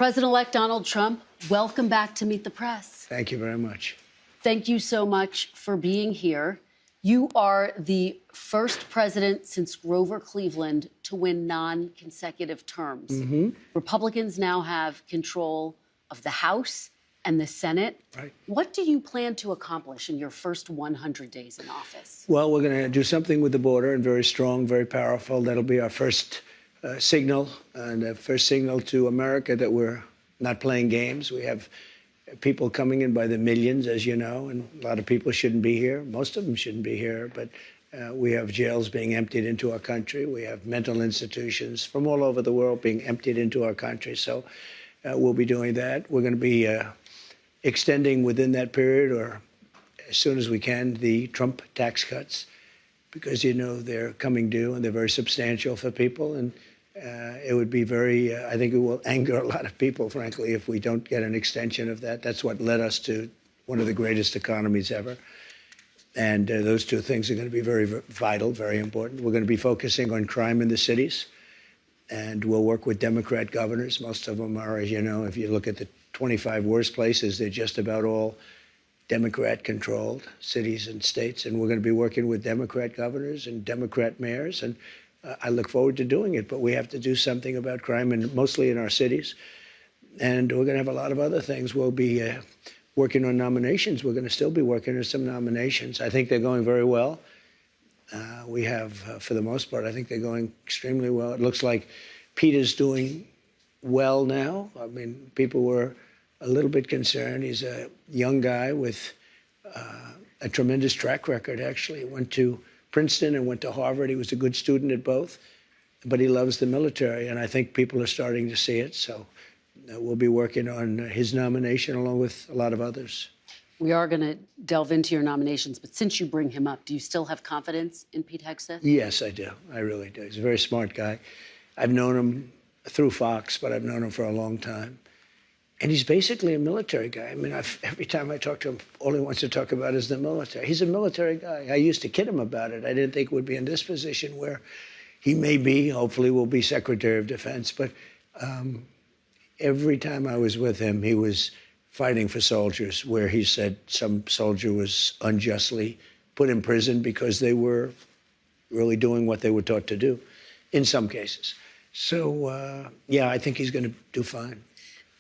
President-elect Donald Trump, welcome back to Meet the Press. Thank you very much. Thank you so much for being here. You are the first president since Grover Cleveland to win non-consecutive terms. Republicans now have control of the House and the Senate. Right. What do you plan to accomplish in your first 100 days in office? Well, we're going to do something with the border, and very strong, very powerful. That'll be our first signal, and a first signal to America that we're not playing games. We have people coming in by the millions, as you know, and a lot of people shouldn't be here. Most of them shouldn't be here, but we have jails being emptied into our country. We have mental institutions from all over the world being emptied into our country. So we'll be doing that. We're going to be extending within that period, or as soon as we can, the Trump tax cuts, because, you know, they're coming due and they're very substantial for people. And it would be very, I think it will anger a lot of people, frankly, if we don't get an extension of that. That's what led us to one of the greatest economies ever. And those two things are going to be very vital, very important. We're going to be focusing on crime in the cities, and we'll work with Democrat governors. Most of them are, as you know, if you look at the 25 worst places, they're just about all Democrat-controlled cities and states. And we're going to be working with Democrat governors and Democrat mayors. And I look forward to doing it. But we have to do something about crime, and mostly in our cities. And we're going to have a lot of other things. We'll be working on nominations. We're going to still be working on some nominations. I think they're going very well. We have, for the most part, I think they're going extremely well. It looks like Peter's doing well now. I mean, people were a little bit concerned. He's a young guy with a tremendous track record, actually. He went to Princeton and went to Harvard. He was a good student at both, but he loves the military, and I think people are starting to see it. So we'll be working on his nomination along with a lot of others. We are going to delve into your nominations, but since you bring him up, do you still have confidence in Pete Hegseth? Yes, I do. I really do. He's a very smart guy. I've known him through Fox, but I've known him for a long time. And he's basically a military guy. I mean, every time I talk to him, all he wants to talk about is the military. He's a military guy. I used to kid him about it. I didn't think he would be in this position where he may be, hopefully will be Secretary of Defense. But every time I was with him, he was fighting for soldiers, where he said some soldier was unjustly put in prison because they were really doing what they were taught to do, in some cases. So, yeah, I think he's going to do fine.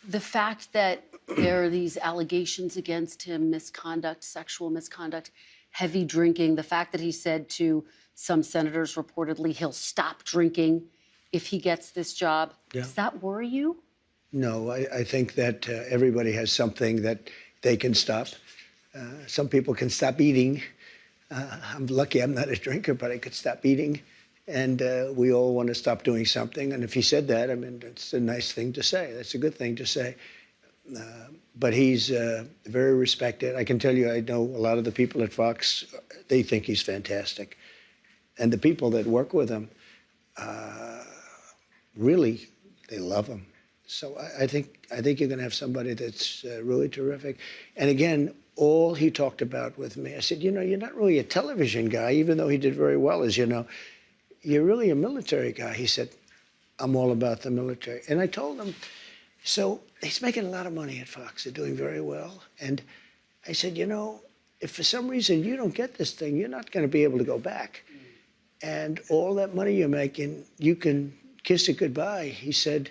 The fact that there are these allegations against him, misconduct, sexual misconduct, heavy drinking, the fact that he said to some senators reportedly he'll stop drinking if he gets this job, does that worry you? No, I think that everybody has something that they can stop. Some people can stop eating. I'm lucky I'm not a drinker, but I could stop eating. And we all want to stop doing something. And if he said that, I mean, that's a nice thing to say. That's a good thing to say. But he's very respected. I can tell you, I know a lot of the people at Fox, they think he's fantastic. And the people that work with him, really, they love him. So I think you're going to have somebody that's really terrific. And again, all he talked about with me, I said, you know, you're not really a television guy, even though he did very well, as you know. You're really a military guy. He said, I'm all about the military. And I told him, so he's making a lot of money at Fox. They're doing very well. And I said, you know, if for some reason you don't get this thing, you're not going to be able to go back. And all that money you're making, you can kiss it goodbye. He said,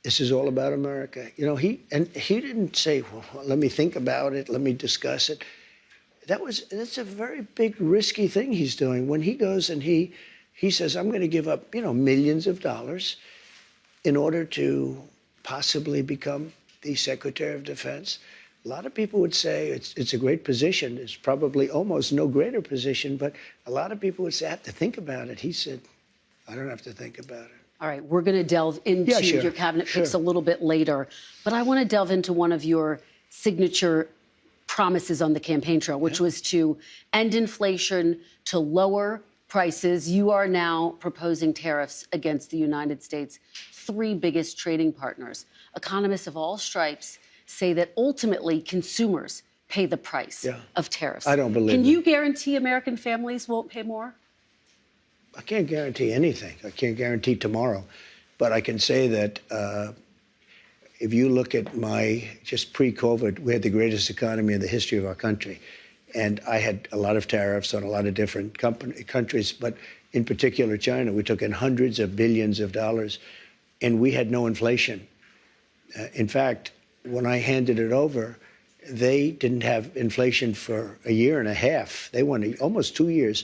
this is all about America. You know, he didn't say, well, let me think about it. Let me discuss it. That's a very big, risky thing he's doing. When he goes and he says, I'm going to give up, you know, millions of dollars in order to possibly become the Secretary of Defense. A lot of people would say it's a great position. It's probably almost no greater position, but a lot of people would say, I have to think about it. He said, I don't have to think about it. All right, we're going to delve into your cabinet picks a little bit later, but I want to delve into one of your signature promises on the campaign trail, which was to end inflation, to lower prices. You are now proposing tariffs against the United States' three biggest trading partners. Economists of all stripes say that ultimately consumers pay the price of tariffs. I don't believe Can you guarantee American families won't pay more? I can't guarantee anything. I can't guarantee tomorrow. But I can say that if you look at just pre-COVID, we had the greatest economy in the history of our country. And I had a lot of tariffs on a lot of different countries, but in particular China. We took in hundreds of billions of dollars, and we had no inflation. In fact, when I handed it over, they didn't have inflation for a year and a half. They went almost 2 years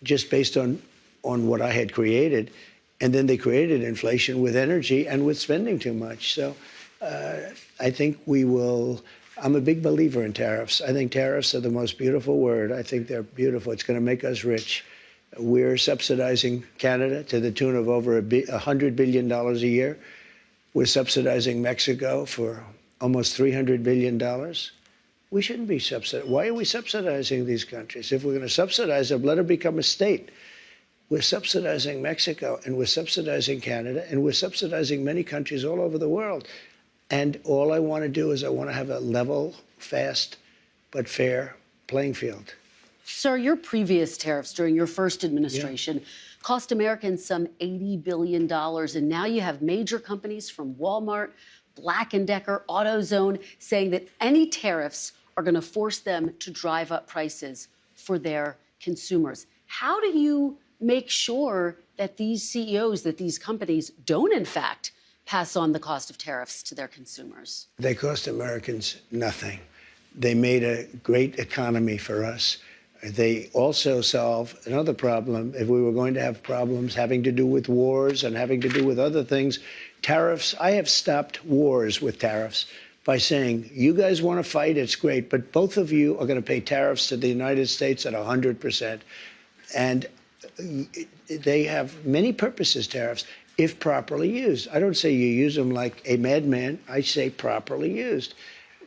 just based on what I had created. And then they created inflation with energy and with spending too much. So I think I'm a big believer in tariffs. I think tariffs are the most beautiful word. I think they're beautiful. It's going to make us rich. We're subsidizing Canada to the tune of over $100 billion a year. We're subsidizing Mexico for almost $300 billion. We shouldn't be subsidizing. Why are we subsidizing these countries? If we're going to subsidize them, let them become a state. We're subsidizing Mexico, and we're subsidizing Canada, and we're subsidizing many countries all over the world. And all I want to do is I want to have a level, fast, but fair playing field. Sir, your previous tariffs during your first administration cost Americans some $80 billion. And now you have major companies from Walmart, Black & Decker, AutoZone saying that any tariffs are going to force them to drive up prices for their consumers. How do you make sure that these CEOs, that these companies don't, in fact, pass on the cost of tariffs to their consumers? They cost Americans nothing. They made a great economy for us. They also solve another problem. If we were going to have problems having to do with wars and having to do with other things, tariffs, I have stopped wars with tariffs by saying, you guys want to fight, it's great, but both of you are going to pay tariffs to the United States at 100%. And they have many purposes, tariffs, if properly used. I don't say you use them like a madman. I say properly used.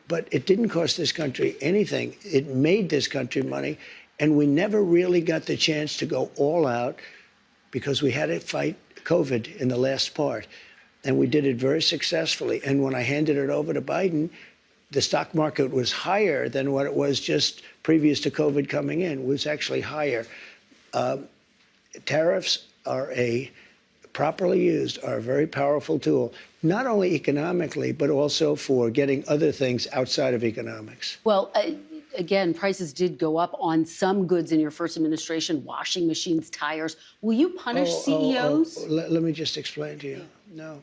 But it didn't cost this country anything. It made this country money, and we never really got the chance to go all out because we had to fight COVID in the last part, and we did it very successfully. And when I handed it over to Biden, the stock market was higher than what it was just previous to COVID coming in. It was actually higher. Tariffs are properly used, are a very powerful tool, not only economically, but also for getting other things outside of economics. Well, again, prices did go up on some goods in your first administration, washing machines, tires. Will you punish CEOs? Let me just explain to you. No.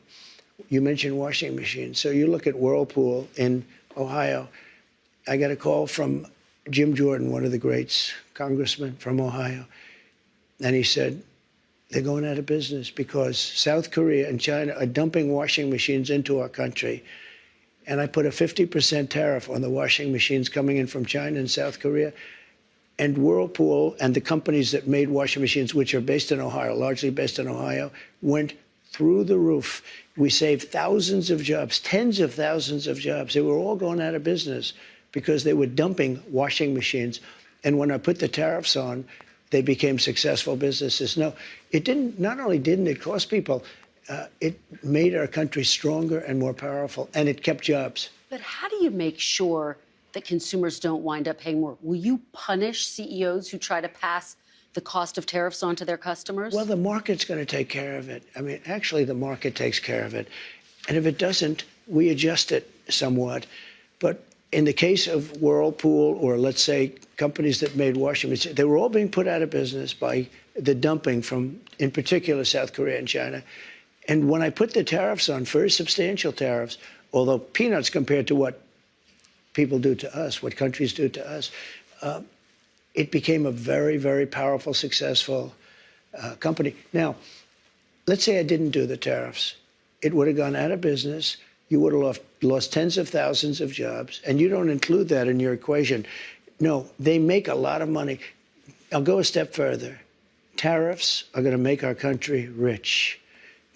You mentioned washing machines. So you look at Whirlpool in Ohio. I got a call from Jim Jordan, one of the greats, congressman from Ohio. And he said, they're going out of business because South Korea and China are dumping washing machines into our country. And I put a 50% tariff on the washing machines coming in from China and South Korea. And Whirlpool and the companies that made washing machines, which are based in Ohio, largely based in Ohio, went through the roof. We saved thousands of jobs, tens of thousands of jobs. They were all going out of business because they were dumping washing machines. And when I put the tariffs on, they became successful businesses. No, it didn't. Not only didn't it cost people, it made our country stronger and more powerful, and it kept jobs. But how do you make sure that consumers don't wind up paying more? Will you punish CEOs who try to pass the cost of tariffs on to their customers? Well, the market's going to take care of it. I mean, actually, the market takes care of it. And if it doesn't, we adjust it somewhat. But in the case of Whirlpool, or let's say companies that made washing machines, they were all being put out of business by the dumping from, in particular, South Korea and China. And when I put the tariffs on, very substantial tariffs, although peanuts compared to what people do to us, what countries do to us, it became a very, very powerful, successful company. Now, let's say I didn't do the tariffs. It would have gone out of business. You would have lost tens of thousands of jobs, and you don't include that in your equation. No, they make a lot of money. I'll go a step further. Tariffs are going to make our country rich.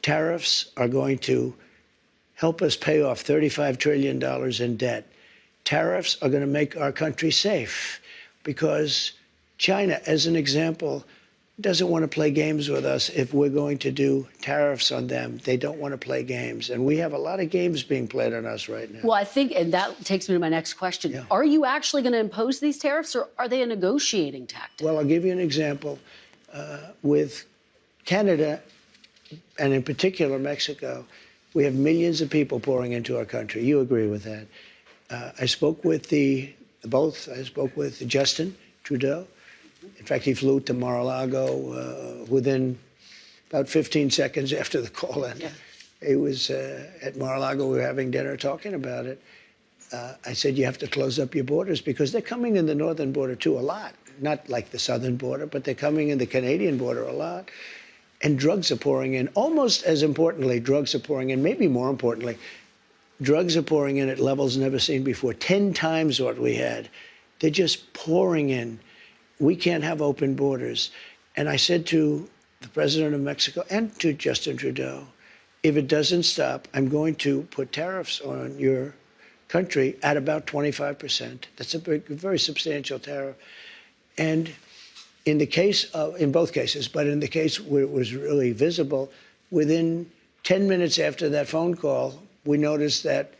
Tariffs are going to help us pay off $35 trillion in debt. Tariffs are going to make our country safe because China, as an example, doesn't want to play games with us if we're going to do tariffs on them. They don't want to play games. And we have a lot of games being played on us right now. Well, I think, and that takes me to my next question. Yeah. Are you actually going to impose these tariffs, or are they a negotiating tactic? Well, I'll give you an example. With Canada, and in particular Mexico, We have millions of people pouring into our country. You agree with that. I spoke with both. I spoke with Justin Trudeau. In fact, he flew to Mar-a-Lago within about 15 seconds after the call ended. Yeah. He was at Mar-a-Lago. We were having dinner talking about it. I said, you have to close up your borders because they're coming in the northern border, too, a lot. Not like the southern border, but they're coming in the Canadian border a lot. And drugs are pouring in. Almost as importantly, drugs are pouring in, maybe more importantly, drugs are pouring in at levels never seen before, 10 times what we had. They're just pouring in. We can't have open borders. And I said to the president of Mexico and to Justin Trudeau, if it doesn't stop, I'm going to put tariffs on your country at about 25%. That's a very substantial tariff. And in the case of, in both cases, but in the case where it was really visible, within 10 minutes after that phone call, we noticed that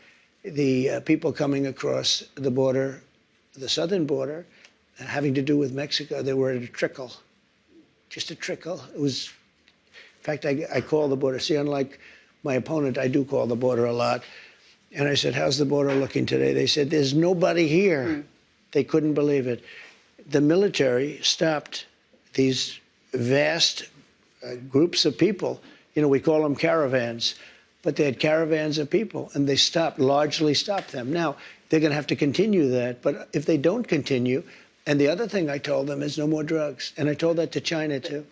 the people coming across the border, the southern border, having to do with Mexico, they were at a trickle, just a trickle. It was, in fact, I call the border. See, unlike my opponent, I do call the border a lot. And I said, how's the border looking today? They said, there's nobody here. They couldn't believe it. The military stopped these vast groups of people. You know, we call them caravans, but they had caravans of people, and they largely stopped them. Now, they're going to have to continue that, but if they don't continue, and the other thing I told them is no more drugs, and I told that to China, too.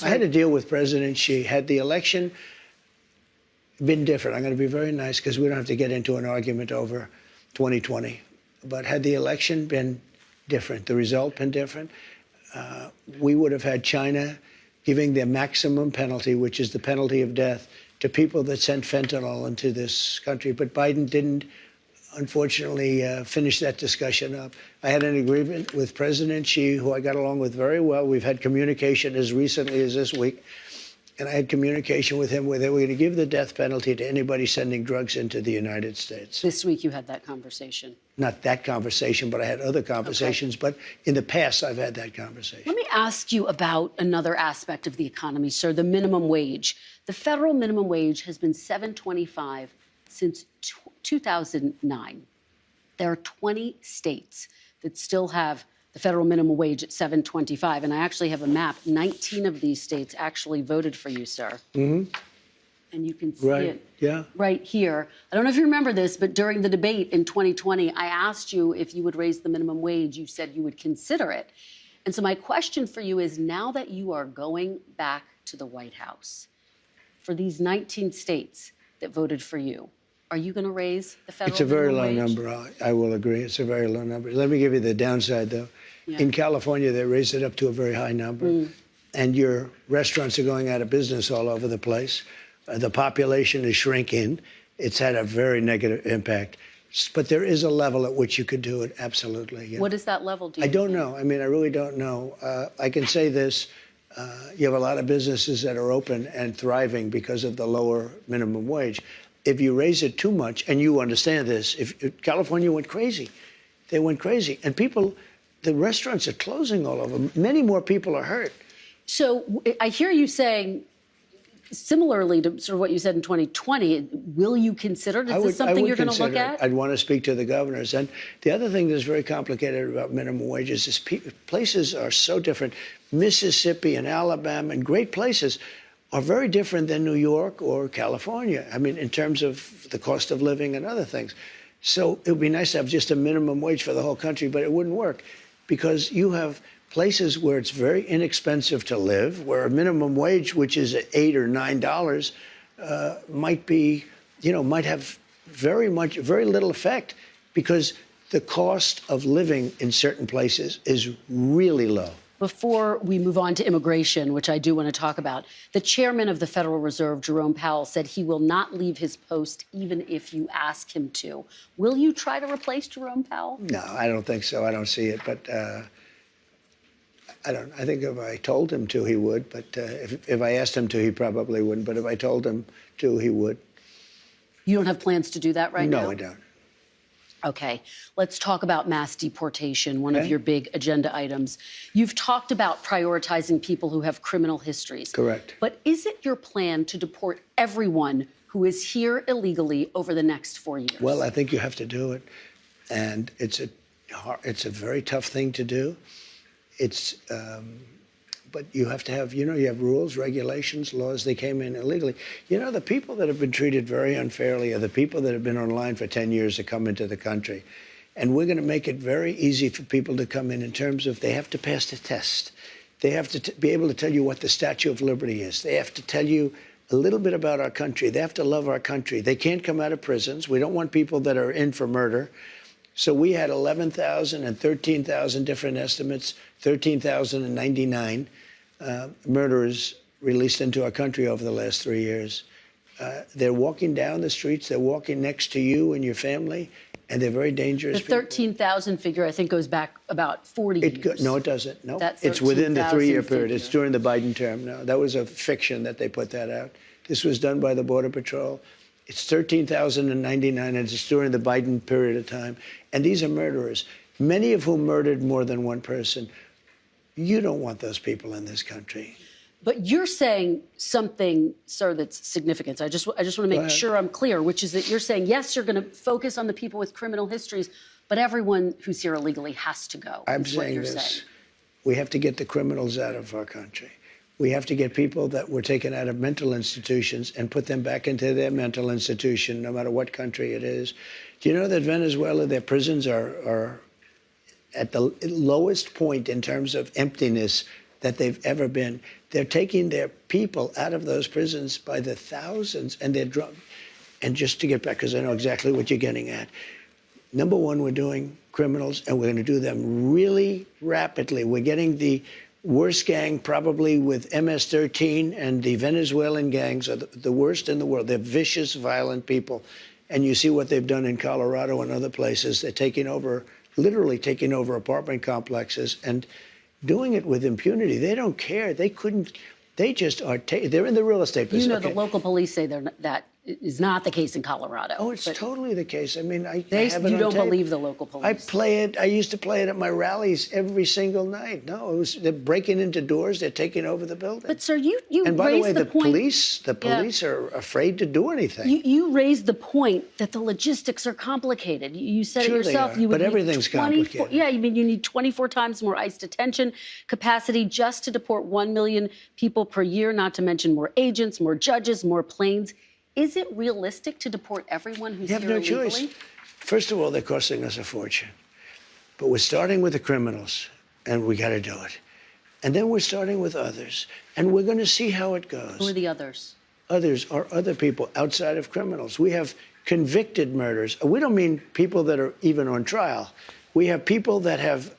I had to deal with President Xi. Had the election been different, I'm going to be very nice because we don't have to get into an argument over 2020, but had the election been different, the result been different, we would have had China giving the maximum penalty, which is the penalty of death, to people that sent fentanyl into this country. But Biden didn't, unfortunately, finish that discussion up. I had an agreement with President Xi, who I got along with very well. We've had communication as recently as this week. And I had communication with him where they were going to give the death penalty to anybody sending drugs into the United States. This week you had that conversation. Not that conversation, but I had other conversations. Okay. But in the past, I've had that conversation. Let me ask you about another aspect of the economy, sir, the minimum wage. The federal minimum wage has been $7.25 since 2009. There are 20 states that still have the federal minimum wage at $7.25. And I actually have a map. 19 of these states actually voted for you, sir. Mm-hmm. And you can see it right here. I don't know if you remember this, but during the debate in 2020, I asked you if you would raise the minimum wage. You said you would consider it. And so my question for you is, now that you are going back to the White House, for these 19 states that voted for you, are you going to raise the federal minimum wage? It's a very low number. I will agree. It's a very low number. Let me give you the downside, though. Yeah. In California, they raised it up to a very high number. And your restaurants are going out of business all over the place. The population is shrinking. It's had a very negative impact. But there is a level at which you could do it, absolutely. Yeah. What is that level, do you think? I don't know. I mean, I really don't know. I can say this. You have a lot of businesses that are open and thriving because of the lower minimum wage. If you raise it too much, and you understand this, if California went crazy, they went crazy. And people, the restaurants are closing all over. Many more people are hurt. So I hear you saying, similarly to sort of what you said in 2020, will you consider? Is this something you're going to look at? I'd want to speak to the governors. And the other thing that's very complicated about minimum wages is places are so different. Mississippi and Alabama and great places are very different than New York or California. I mean, in terms of the cost of living and other things. So it would be nice to have just a minimum wage for the whole country, but it wouldn't work because you have places where it's very inexpensive to live, where a minimum wage, which is $8 or $9, might be, might have very little effect because the cost of living in certain places is really low. Before we move on to immigration, which I do want to talk about, the chairman of the Federal Reserve, Jerome Powell, said he will not leave his post even if you ask him to. Will you try to replace Jerome Powell? No, I don't think so. I don't see it. But I think if I told him to, he would. But if I asked him to, he probably wouldn't. But if I told him to, he would. You don't have plans to do that right now? No, I don't. Okay, let's talk about mass deportation, one of your big agenda items. You've talked about prioritizing people who have criminal histories. Correct. But is it your plan to deport everyone who is here illegally over the next 4 years? Well, I think you have to do it, and it's a very tough thing to do. But you have to have, you have rules, regulations, laws. They came in illegally. The people that have been treated very unfairly are the people that have been online for 10 years to come into the country. And we're going to make it very easy for people to come in terms of they have to pass the test. They have to be able to tell you what the Statue of Liberty is. They have to tell you a little bit about our country. They have to love our country. They can't come out of prisons. We don't want people that are in for murder. So we had 11,000 and 13,000 different estimates, 13,099 murderers released into our country over the last 3 years. They're walking down the streets. They're walking next to you and your family, and they're very dangerous. The 13,000 figure, I think, goes back about 40 years. No, it doesn't. No, that it's within the 3-year period. figure. It's during the Biden term. No, that was a fiction that they put that out. This was done by the Border Patrol. It's 13,099, and it's during the Biden period of time. And these are murderers, many of whom murdered more than one person. You don't want those people in this country. But you're saying something, sir, that's significant. I just want to make sure I'm clear, which is that you're saying, yes, you're going to focus on the people with criminal histories, but everyone who's here illegally has to go. I'm saying this. We have to get the criminals out of our country. We have to get people that were taken out of mental institutions and put them back into their mental institution, no matter what country it is. Do you know that Venezuela, their prisons are at the lowest point in terms of emptiness that they've ever been? They're taking their people out of those prisons by the thousands, and they're drunk. And just to get back, because I know exactly what you're getting at. Number one, we're doing criminals, and we're going to do them really rapidly. We're getting the worst gang probably with MS-13, and the Venezuelan gangs are the worst in the world. They're vicious, violent people. And you see what they've done in Colorado and other places. They're taking over, literally taking over apartment complexes and doing it with impunity. They don't care. They couldn't. They just are. They're in the real estate business. The local police say that is not the case in Colorado. Oh, it's totally the case. I mean, I have it you on don't tape. believe the local police. I play it. I used to play it at my rallies every single night. No, they're breaking into doors. They're taking over the building. But sir, you and by the way, the point, police are afraid to do anything. You raised the point that the logistics are complicated. You said Sure it yourself. They are, you would but everything's complicated. Yeah, you need 24 times more ICE detention capacity just to deport 1 million people per year, not to mention more agents, more judges, more planes. Is it realistic to deport everyone who's here illegally? You have no choice. First of all, they're costing us a fortune. But we're starting with the criminals, and we got to do it. And then we're starting with others, and we're going to see how it goes. Who are the others? Others are other people outside of criminals. We have convicted murders. We don't mean people that are even on trial. We have people that have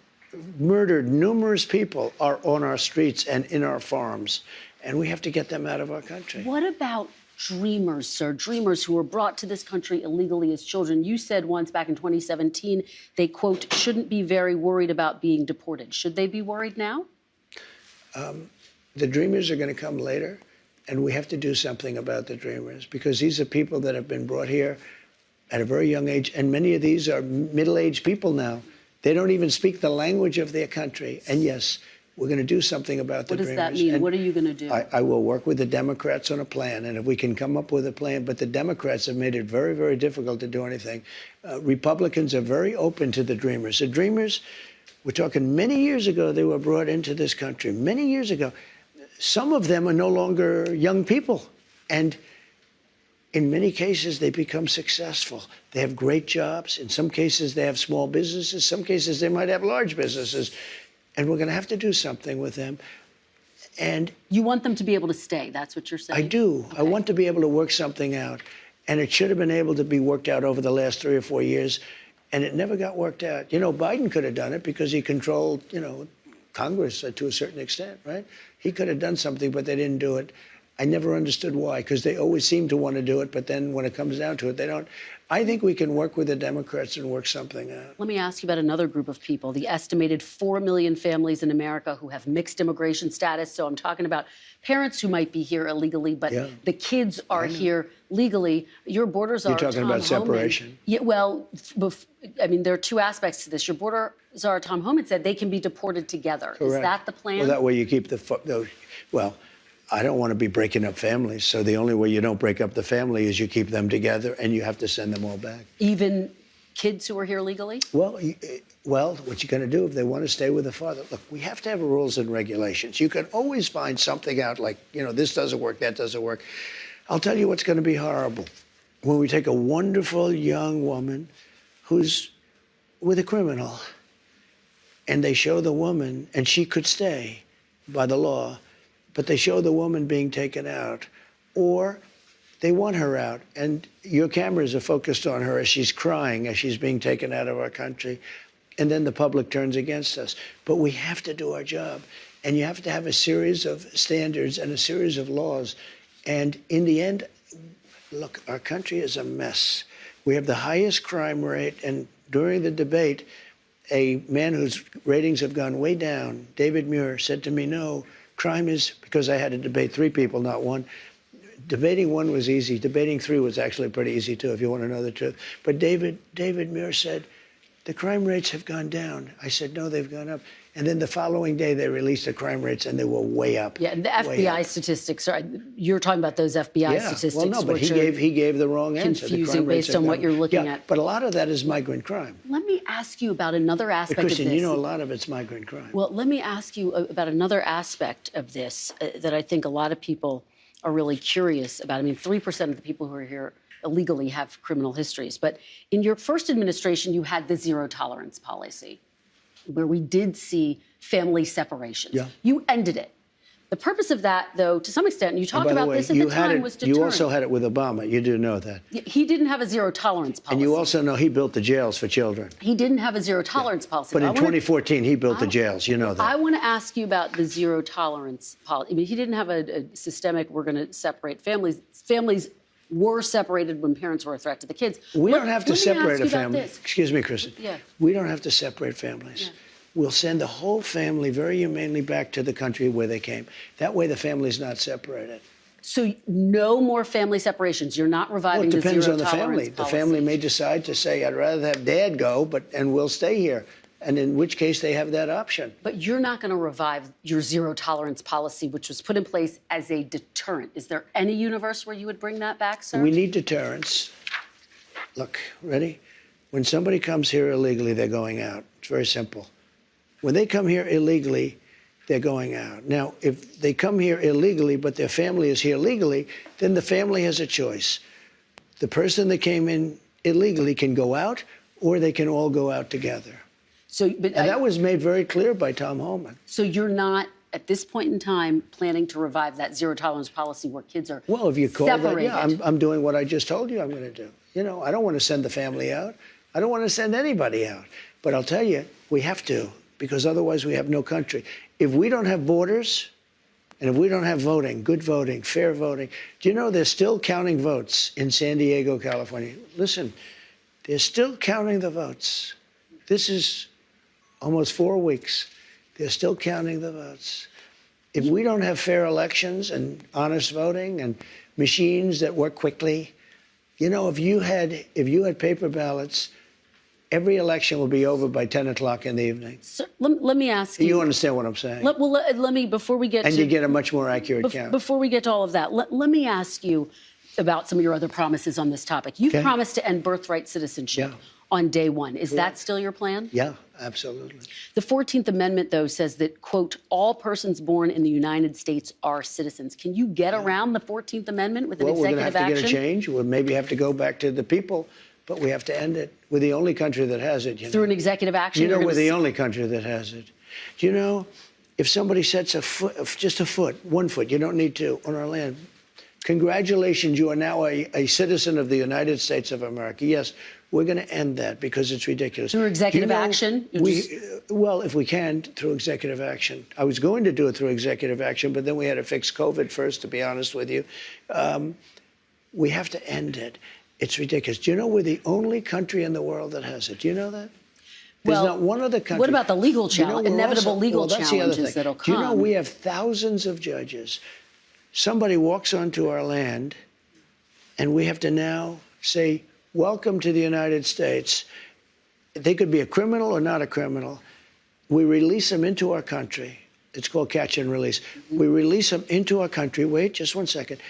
murdered numerous people are on our streets and in our farms, and we have to get them out of our country. What about dreamers, sir? Dreamers who were brought to this country illegally as children. You said once back in 2017, they, quote, shouldn't be very worried about being deported. Should they be worried now? The dreamers are going to come later, and we have to do something about the dreamers, because these are people that have been brought here at a very young age, and many of these are middle-aged people now. They don't even speak the language of their country. And yes, we're going to do something about the dreamers. What does that mean? And what are you going to do? I will work with the Democrats on a plan, and if we can come up with a plan. But the Democrats have made it very, very difficult to do anything. Republicans are very open to the dreamers. The dreamers, we're talking many years ago, they were brought into this country. Many years ago. Some of them are no longer young people. And in many cases, they become successful. They have great jobs. In some cases, they have small businesses. Some cases, they might have large businesses. And we're going to have to do something with them. And you want them to be able to stay. That's what you're saying? I do. Okay. I want to be able to work something out. And it should have been able to be worked out over the last 3 or 4 years. And it never got worked out. Biden could have done it because he controlled, Congress to a certain extent, right? He could have done something, but they didn't do it. I never understood why, because they always seem to want to do it, but then when it comes down to it, they don't. I think we can work with the Democrats and work something out. Let me ask you about another group of people, the estimated 4 million families in America who have mixed immigration status. So I'm talking about parents who might be here illegally, but the kids are here legally. Your borders are You're talking about separation. Yeah, well, there are two aspects to this. Your borders are, Tom Homan said, they can be deported together. Correct. Is that the plan? Well, that way you keep the... Well, I don't want to be breaking up families. So the only way you don't break up the family is you keep them together, and you have to send them all back. Even kids who are here legally? Well, what you're going to do if they want to stay with the father? Look, we have to have rules and regulations. You can always find something out like, this doesn't work, that doesn't work. I'll tell you what's going to be horrible. When we take a wonderful young woman who's with a criminal, and they show the woman, and she could stay by the law, but they show the woman being taken out, or they want her out, and your cameras are focused on her as she's crying, as she's being taken out of our country, and then the public turns against us. But we have to do our job, and you have to have a series of standards and a series of laws. And in the end, look, our country is a mess. We have the highest crime rate, and during the debate, a man whose ratings have gone way down, David Muir, said to me, no, crime is, because I had to debate 3 people, not 1. Debating 1 was easy. Debating 3 was actually pretty easy, too, if you want to know the truth. But David Muir said, the crime rates have gone down. I said, no, they've gone up. And then the following day, they released the crime rates, and they were way up. Yeah, and the FBI statistics, you're talking about those FBI statistics. Well, no, but he gave the wrong answer. Confusing based on what you're looking at. But a lot of that is migrant crime. Let me ask you about another aspect of this. Christian, you know a lot of it's migrant crime. Well, let me ask you about another aspect of this that I think a lot of people are really curious about. I mean, 3% of the people who are here illegally have criminal histories. But in your first administration, you had the zero tolerance policy, where we did see family separations. Yeah. You ended it. The purpose of that, though, to some extent, and you talked about this at the time, was deterrent. You also had it with Obama. You do know that. He didn't have a zero tolerance policy. And you also know he built the jails for children. He didn't have a zero tolerance policy. But in 2014, he built the jails. You know that. I want to ask you about the zero tolerance policy. I mean, he didn't have a systemic, we're going to separate families. Families were separated when parents were a threat to the kids. We don't have to separate a family. This. Excuse me, Kristen. Yeah. We don't have to separate families. Yeah. We'll send the whole family very humanely back to the country where they came. That way the family's not separated. So no more family separations. You're not reviving the zero tolerance policy. It depends on the family. The family may decide to say, I'd rather have Dad go, and we'll stay here. And in which case they have that option. But you're not going to revive your zero tolerance policy, which was put in place as a deterrent. Is there any universe where you would bring that back, sir? We need deterrence. Look, ready? When somebody comes here illegally, they're going out. It's very simple. When they come here illegally, they're going out. Now, if they come here illegally, but their family is here legally, then the family has a choice. The person that came in illegally can go out, or they can all go out together. And that was made very clear by Tom Homan. So you're not, at this point in time, planning to revive that zero tolerance policy where kids are separated? Well, if you call that, yeah, I'm doing what I just told you I'm going to do. You know, I don't want to send the family out. I don't want to send anybody out. But I'll tell you, we have to, because otherwise we have no country. If we don't have borders, and if we don't have voting, good voting, fair voting, do you know they're still counting votes in San Diego, California? Listen, they're still counting the votes. This is almost 4 weeks. They're still counting the votes. If we don't have fair elections and honest voting and machines that work quickly, you know, if you had paper ballots, every election will be over by 10 o'clock in the evening. So, let me ask you. You understand what I'm saying? Let me, before we get to... And you get a much more accurate count. Before we get to all of that, let me ask you about some of your other promises on this topic. You've promised to end birthright citizenship on day one. Is that still your plan? Yeah, absolutely. The 14th Amendment, though, says that, quote, all persons born in the United States are citizens. Can you get around the 14th Amendment with an executive action? Well, we're going to have to get a change. We'll maybe have to go back to the people, but we have to end it. We're the only country that has it, you know. Through an executive action? You know, we're the only country that has it. Do you know, if somebody sets a foot, just a foot, 1 foot, you don't need to, on our land, congratulations, you are now a citizen of the United States of America. Yes, we're going to end that because it's ridiculous. Through executive action? Well, if we can, through executive action. I was going to do it through executive action, but then we had to fix COVID first, to be honest with you. We have to end it. It's ridiculous. Do you know we're the only country in the world that has it? Do you know that? There's not one other country. What about the legal challenge, inevitable legal challenges that'll come? Do you know we have thousands of judges? Somebody walks onto our land, and we have to now say, welcome to the United States. They could be a criminal or not a criminal. We release them into our country. It's called catch and release. We release them into our country. Wait, just one second.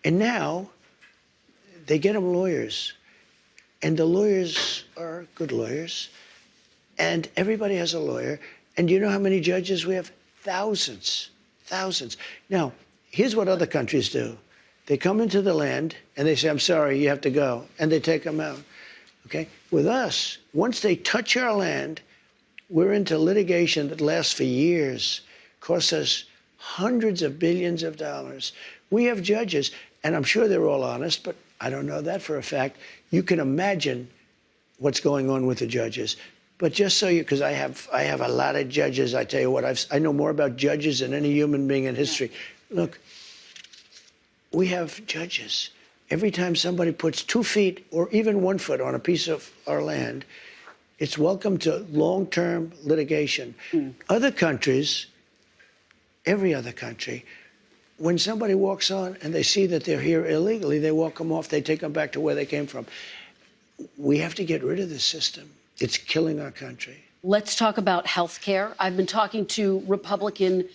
And now they get them lawyers. And the lawyers are good lawyers. And everybody has a lawyer. And do you know how many judges we have? Thousands. Thousands. Now, here's what other countries do. They come into the land and they say, I'm sorry, you have to go. And they take them out. Okay? With us, once they touch our land, we're into litigation that lasts for years, costs us hundreds of billions of dollars. We have judges, and I'm sure they're all honest, but I don't know that for a fact. You can imagine what's going on with the judges. But just so you, because I have a lot of judges, I tell you what, I know more about judges than any human being in history. Look, we have judges. Every time somebody puts 2 feet or even 1 foot on a piece of our land, it's welcome to long-term litigation. Other countries, every other country, when somebody walks on and they see that they're here illegally, they walk them off, they take them back to where they came from. We have to get rid of this system. It's killing our country. Let's talk about health care. I've been talking to Republican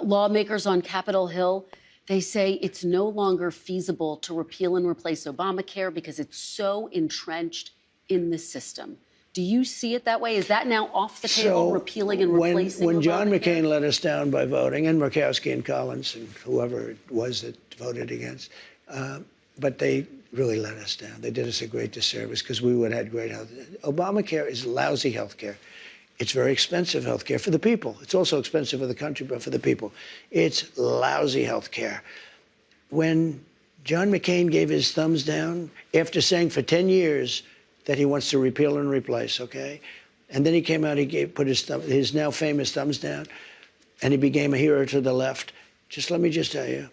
lawmakers on Capitol Hill. They say it's no longer feasible to repeal and replace Obamacare because it's so entrenched in the system. Do you see it that way? Is that now off the table, repealing and replacing when Obamacare? John McCain let us down by voting, and Murkowski and Collins and whoever it was that voted against, but they really let us down. They did us a great disservice because we would have had great health. Obamacare is lousy health care. It's very expensive health care for the people. It's also expensive for the country, but for the people. It's lousy health care. When John McCain gave his thumbs down after saying for 10 years that he wants to repeal and replace, okay? And then he came out, put his now famous thumbs down, and he became a hero to the left. Let me just tell you,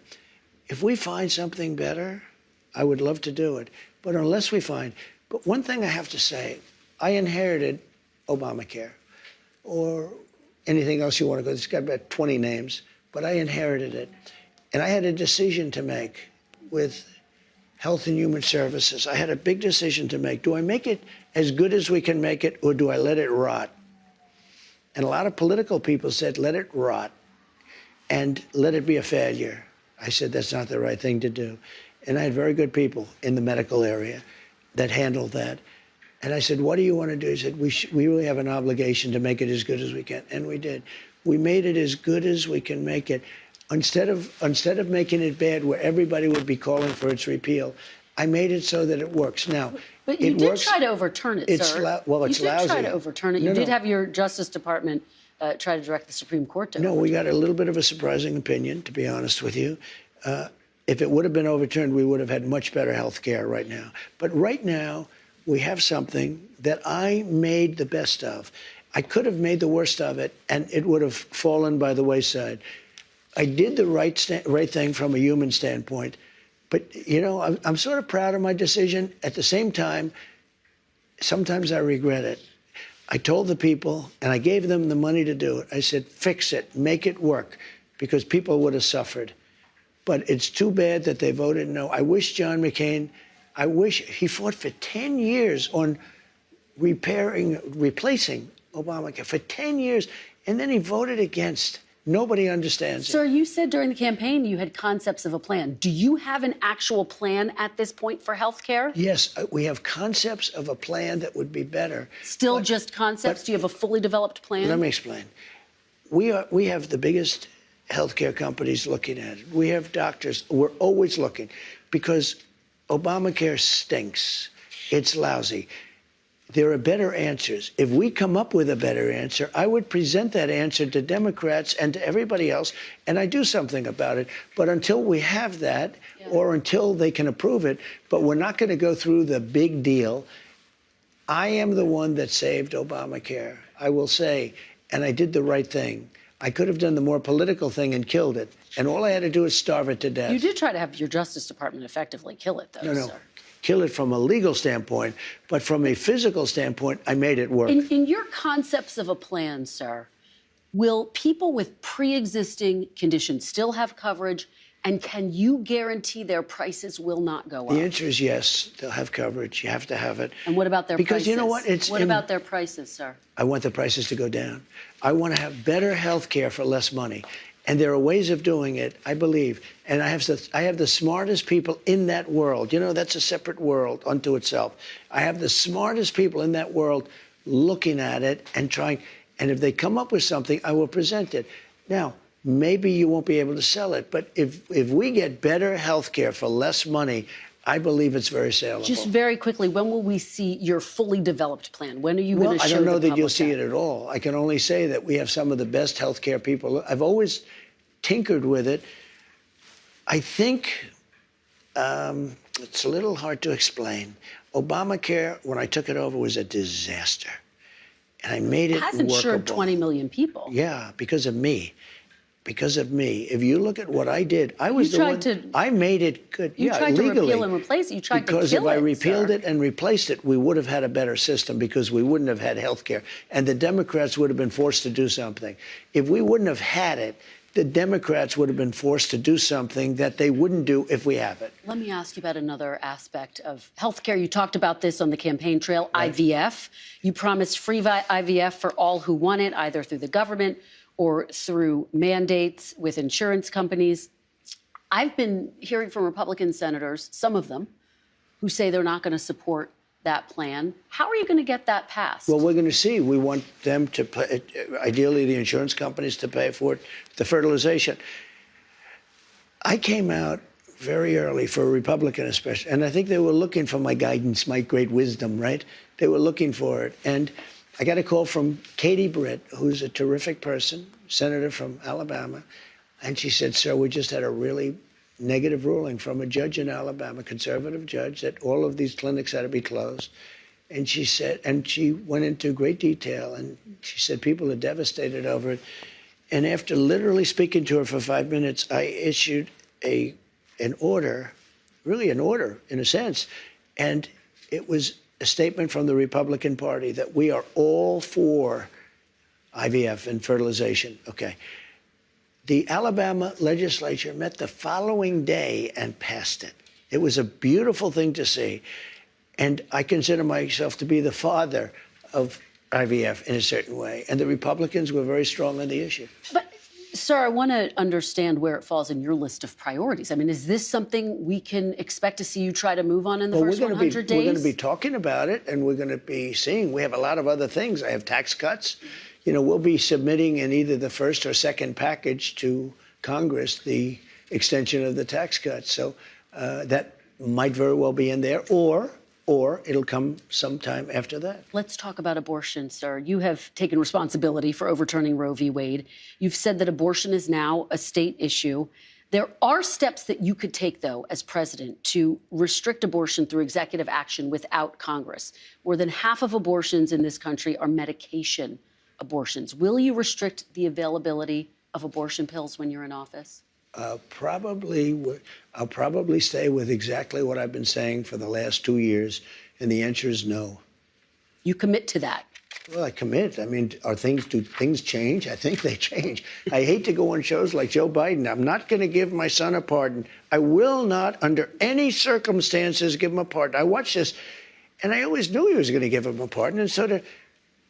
if we find something better, I would love to do it. But unless we find, but one thing I have to say, I inherited Obamacare, or anything else you want to go. It's got about 20 names, but I inherited it. And I had a decision to make with Health and Human Services. I had a big decision to make. Do I make it as good as we can make it, or do I let it rot? And a lot of political people said, let it rot and let it be a failure. I said, that's not the right thing to do. And I had very good people in the medical area that handled that. And I said, what do you want to do? He said, we really have an obligation to make it as good as we can. And we did. We made it as good as we can make it. Instead of making it bad where everybody would be calling for its repeal, I made it so that it works. Now, but you did try to overturn it, sir. Well, it's lousy. You did try to overturn it. You did have your Justice Department try to direct the Supreme Court to overturn it. We got a little bit of a surprising opinion, to be honest with you. If it would have been overturned, we would have had much better health care right now. But right now, we have something that I made the best of. I could have made the worst of it, and it would have fallen by the wayside. I did the right thing from a human standpoint. But, you know, I'm sort of proud of my decision. At the same time, sometimes I regret it. I told the people, and I gave them the money to do it. I said, fix it, make it work, because people would have suffered. But it's too bad that they voted no. I wish John McCain, he fought for 10 years on replacing Obamacare, for 10 years, and then he voted against. Nobody understands it. Sir, you said during the campaign you had concepts of a plan. Do you have an actual plan at this point for health care? Yes, we have concepts of a plan that would be better. Still just concepts? Do you have a fully developed plan? Let me explain. We have the biggest healthcare companies looking at it. We have doctors. We're always looking because Obamacare stinks. It's lousy. There are better answers. If we come up with a better answer, I would present that answer to Democrats and to everybody else, and I do something about it. But until we have that, or until they can approve it, but we're not going to go through the big deal. I am the one that saved Obamacare, I will say, and I did the right thing. I could have done the more political thing and killed it, and all I had to do is starve it to death. You did try to have your Justice Department effectively kill it, though, No. sir. Kill it from a legal standpoint, but from a physical standpoint, I made it work. In your concepts of a plan, sir, will people with pre-existing conditions still have coverage And can you guarantee their prices will not go up? The answer is yes. They'll have coverage. You have to have it. And what about their prices? Because you know what? What about their prices, sir? I want the prices to go down. I want to have better health care for less money. And there are ways of doing it, I believe. And I have the smartest people in that world. You know, that's a separate world unto itself. I have the smartest people in that world looking at it and trying. And if they come up with something, I will present it. Now, maybe you won't be able to sell it. But if we get better health care for less money, I believe it's very saleable. Just very quickly, when will we see your fully developed plan? When are you going to show the public? I don't know that you'll see it at all. I can only say that we have some of the best healthcare people. I've always tinkered with it. I think it's a little hard to explain. Obamacare, when I took it over, was a disaster. And I made it workable. It has insured 20 million people. Yeah, because of me. Because of me. If you look at what I did, I was the one. I made it good. You tried legally, to repeal and replace it. You tried to kill it, because if I repealed it and replaced it, we would have had a better system because we wouldn't have had health care. And the Democrats would have been forced to do something. If we wouldn't have had it, the Democrats would have been forced to do something that they wouldn't do if we have it. Let me ask you about another aspect of healthcare. You talked about this on the campaign trail, right. IVF. You promised free IVF for all who want it, either through the government or through mandates with insurance companies. I've been hearing from Republican senators, some of them, who say they're not going to support that plan. How are you going to get that passed? Well, we're going to see. We want them to pay, ideally the insurance companies to pay for it, the fertilization. I came out very early for a Republican especially, and I think they were looking for my guidance, my great wisdom, right? They were looking for it. And I got a call from Katie Britt, who's a terrific person, senator from Alabama, and she said, sir, we just had a really negative ruling from a judge in Alabama, conservative judge, that all of these clinics had to be closed. And she said, and she went into great detail, and she said people are devastated over it. And after literally speaking to her for 5 minutes, I issued an order, really an order in a sense, and it was a statement from the Republican Party that we are all for IVF and fertilization. Okay. The Alabama legislature met the following day and passed it. It was a beautiful thing to see. And I consider myself to be the father of IVF in a certain way. And the Republicans were very strong on the issue. But, sir, I want to understand where it falls in your list of priorities. I mean, is this something we can expect to see you try to move on in the first 100 days? We're going to be talking about it, and we're going to be seeing. We have a lot of other things. I have tax cuts. You know, we'll be submitting in either the first or second package to Congress the extension of the tax cuts. So that might very well be in there, or it'll come sometime after that. Let's talk about abortion, sir. You have taken responsibility for overturning Roe v. Wade. You've said that abortion is now a state issue. There are steps that you could take, though, as president, to restrict abortion through executive action without Congress. More than half of abortions in this country are medication abortions. Will you restrict the availability of abortion pills when you're in office? I'll probably stay with exactly what I've been saying for the last 2 years, and the answer is no. You commit to that? Well, I commit. I mean, do things change? I think they change. I hate to go on shows like Joe Biden. I'm not going to give my son a pardon. I will not, under any circumstances, give him a pardon. I watched this, and I always knew he was going to give him a pardon, and so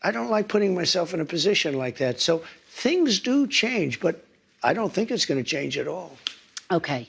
I don't like putting myself in a position like that. So things do change, but I don't think it's going to change at all. Okay.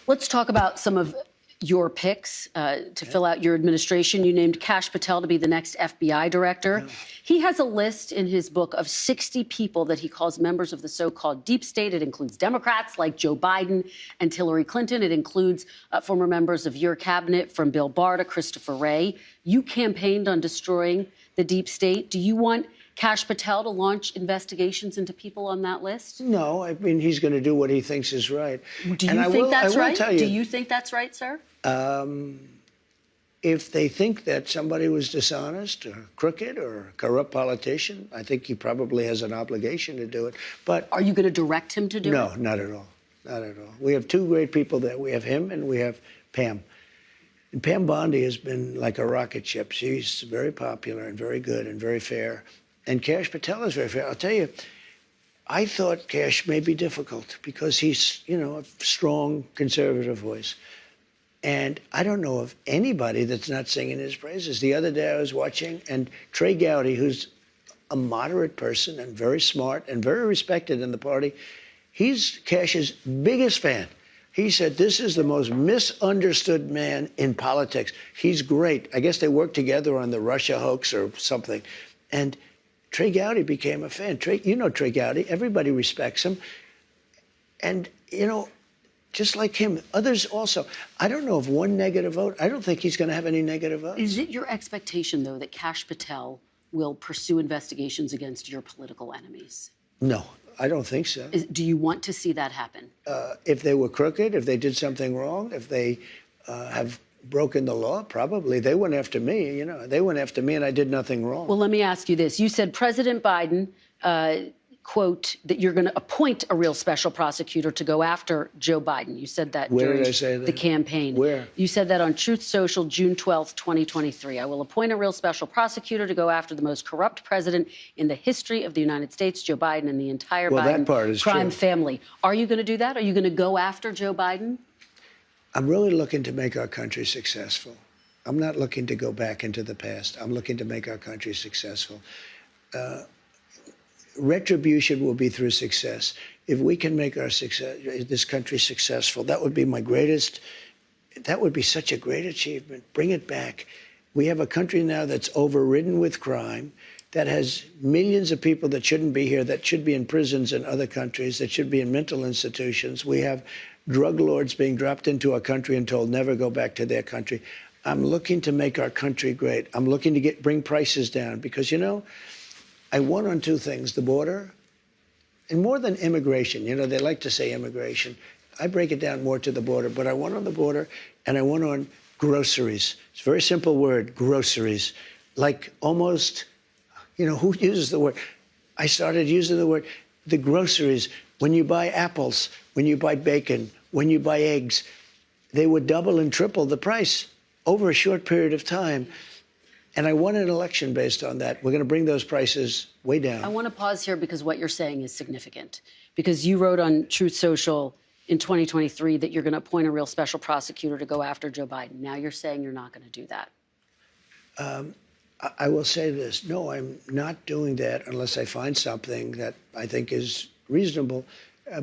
Let's talk about some of your picks to fill out your administration. You named Kash Patel to be the next FBI director. Yeah. He has a list in his book of 60 people that he calls members of the so-called deep state. It includes Democrats like Joe Biden and Hillary Clinton. It includes former members of your cabinet, from Bill Barr to Christopher Wray. You campaigned on destroying the deep state. Do you want Kash Patel to launch investigations into people on that list? No, I mean, he's going to do what he thinks is right. Do you think that's right? Do you think that's right, sir? If they think that somebody was dishonest or crooked or a corrupt politician, I think he probably has an obligation to do it. But are you going to direct him to do it? No, not at all. Not at all. We have two great people there. We have him and we have Pam. And Pam Bondi has been like a rocket ship. She's very popular and very good and very fair. And Kash Patel is very fair. I'll tell you, I thought Cash may be difficult because he's, a strong conservative voice. And I don't know of anybody that's not singing his praises. The other day I was watching, and Trey Gowdy, who's a moderate person and very smart and very respected in the party, he's Cash's biggest fan. He said, this is the most misunderstood man in politics. He's great. I guess they worked together on the Russia hoax or something. And Trey Gowdy became a fan. Trey Gowdy. Everybody respects him. And, just like him, others also. I don't know of one negative vote. I don't think he's going to have any negative votes. Is it your expectation, though, that Kash Patel will pursue investigations against your political enemies? No, I don't think so. Do you want to see that happen? If they were crooked, if they did something wrong, if they have broken the law, probably. They went after me, They went after me and I did nothing wrong. Well, let me ask you this. You said President Biden, quote, that you're going to appoint a real special prosecutor to go after Joe Biden. You said that Where during did I say that? The campaign. Where? You said that on Truth Social, June 12th, 2023. I will appoint a real special prosecutor to go after the most corrupt president in the history of the United States, Joe Biden, and the entire Biden crime family. Are you going to do that? Are you going to go after Joe Biden? I'm really looking to make our country successful. I'm not looking to go back into the past. I'm looking to make our country successful. Retribution will be through success. If we can make this country successful, that would be that would be such a great achievement. Bring it back. We have a country now that's overridden with crime, that has millions of people that shouldn't be here, that should be in prisons in other countries, that should be in mental institutions. We have drug lords being dropped into our country and told never go back to their country. I'm looking to make our country great. I'm looking to bring prices down because, I won on two things, the border and more than immigration. They like to say immigration. I break it down more to the border, but I won on the border and I won on groceries. It's a very simple word, groceries. Like almost, who uses the word? I started using the word, the groceries. When you buy apples, when you buy bacon, when you buy eggs, they would double and triple the price over a short period of time. And I won an election based on that. We're going to bring those prices way down. I want to pause here because what you're saying is significant. Because you wrote on Truth Social in 2023 that you're going to appoint a real special prosecutor to go after Joe Biden. Now you're saying you're not going to do that. I will say this. No, I'm not doing that unless I find something that I think is reasonable.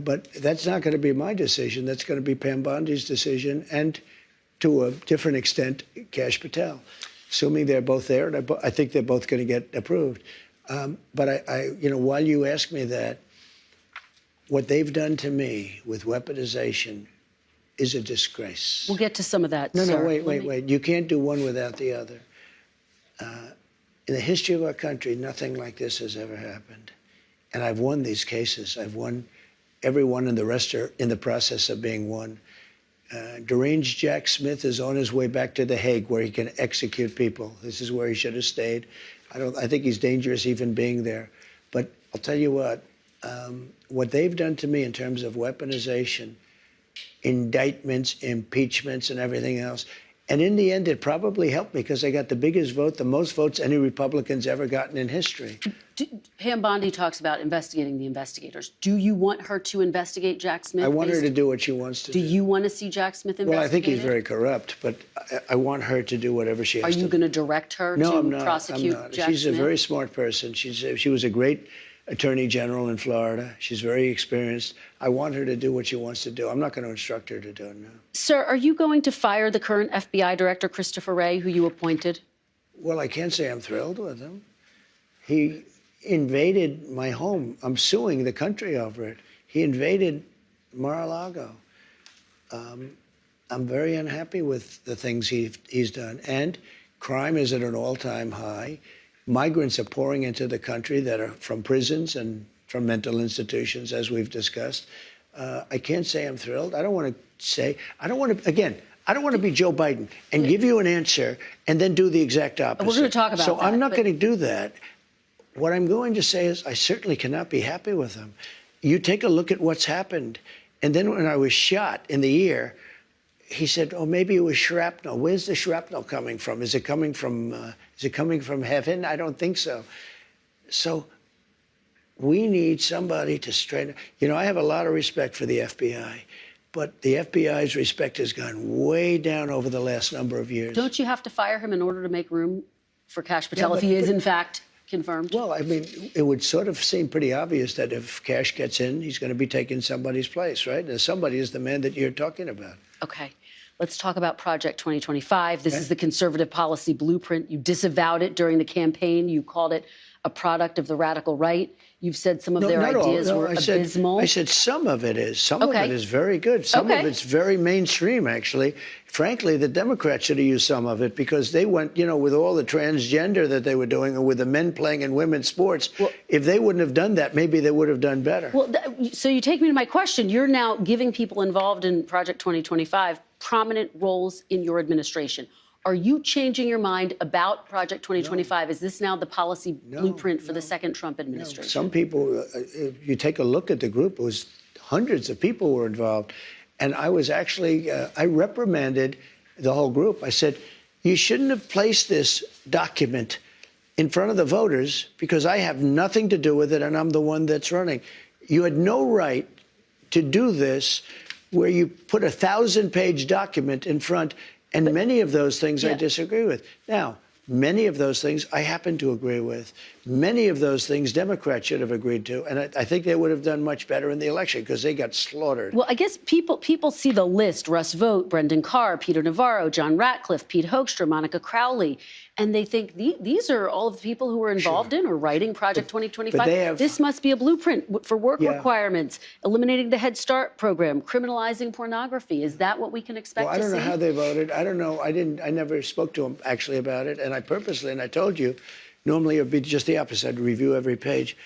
But that's not going to be my decision. That's going to be Pam Bondi's decision and, to a different extent, Kash Patel. Assuming they're both there, and I think they're both going to get approved. But while you ask me that, what they've done to me with weaponization is a disgrace. We'll get to some of that. No, wait. You can't do one without the other. In the history of our country, nothing like this has ever happened. And I've won these cases. I've won every one, and the rest are in the process of being won. Deranged Jack Smith is on his way back to The Hague, where he can execute people. This is where he should have stayed. I think he's dangerous even being there. But I'll tell you what they've done to me in terms of weaponization, indictments, impeachments, and everything else. And in the end, it probably helped me because I got the biggest vote, the most votes any Republican's ever gotten in history. Pam Bondi talks about investigating the investigators. Do you want her to investigate Jack Smith? I want her to do what she wants to do. Do you want to see Jack Smith investigated? Well, I think he's very corrupt, but I want her to do whatever she has to do. Are you going to direct her to prosecute Jack Smith? She's a very smart person. She was a great attorney general in Florida. She's very experienced. I want her to do what she wants to do. I'm not going to instruct her to do it now. Sir, are you going to fire the current FBI director, Christopher Wray, who you appointed? Well, I can't say I'm thrilled with him. He invaded my home. I'm suing the country over it. He invaded Mar-a-Lago. I'm very unhappy with the things he's done. And crime is at an all-time high. Migrants are pouring into the country that are from prisons and from mental institutions, as we've discussed. I can't say I'm thrilled. I don't want to be Joe Biden and give you an answer and then do the exact opposite. We're going to talk about that. So I'm not going to do that. What I'm going to say is I certainly cannot be happy with him. You take a look at what's happened. And then when I was shot in the ear, he said, oh, maybe it was shrapnel. Where's the shrapnel coming from? Is it coming from heaven? I don't think so. So we need somebody to straighten. You know, I have a lot of respect for the FBI, but the FBI's respect has gone way down over the last number of years. Don't you have to fire him in order to make room for Kash Patel if he is, in fact, confirmed? Well, I mean, it would sort of seem pretty obvious that if Kash gets in, he's going to be taking somebody's place, right? And somebody is the man that you're talking about. Okay. Let's talk about Project 2025. This is the conservative policy blueprint. You disavowed it during the campaign. You called it a product of the radical right. You've said some of their ideas were abysmal. I said some of it is. Some of it is very good. Some of it's very mainstream, actually. Frankly, the Democrats should have used some of it because they went, you know, with all the transgender that they were doing and with the men playing in women's sports, if they wouldn't have done that, maybe they would have done better. Well, so you take me to my question. You're now giving people involved in Project 2025 prominent roles in your administration. Are you changing your mind about Project 2025? No. Is this now the policy blueprint for the second Trump administration? Some people, if you take a look at the group, it was hundreds of people were involved. And I was actually, I reprimanded the whole group. I said, you shouldn't have placed this document in front of the voters because I have nothing to do with it and I'm the one that's running. You had no right to do this where you put a 1,000-page document in front. And many of those things I disagree with. Now, many of those things I happen to agree with. Many of those things Democrats should have agreed to. And I think they would have done much better in the election because they got slaughtered. Well, I guess people see the list: Russ Vought, Brendan Carr, Peter Navarro, John Ratcliffe, Pete Hoekstra, Monica Crowley. And they think these are all of the people who were involved in or writing Project 2025. This must be a blueprint for work requirements, eliminating the Head Start program, criminalizing pornography. Is that what we can expect to see? Well, I don't know how they voted. I don't know. I never spoke to them actually about it. And I purposely, and I told you, normally it would be just the opposite. I'd review every page.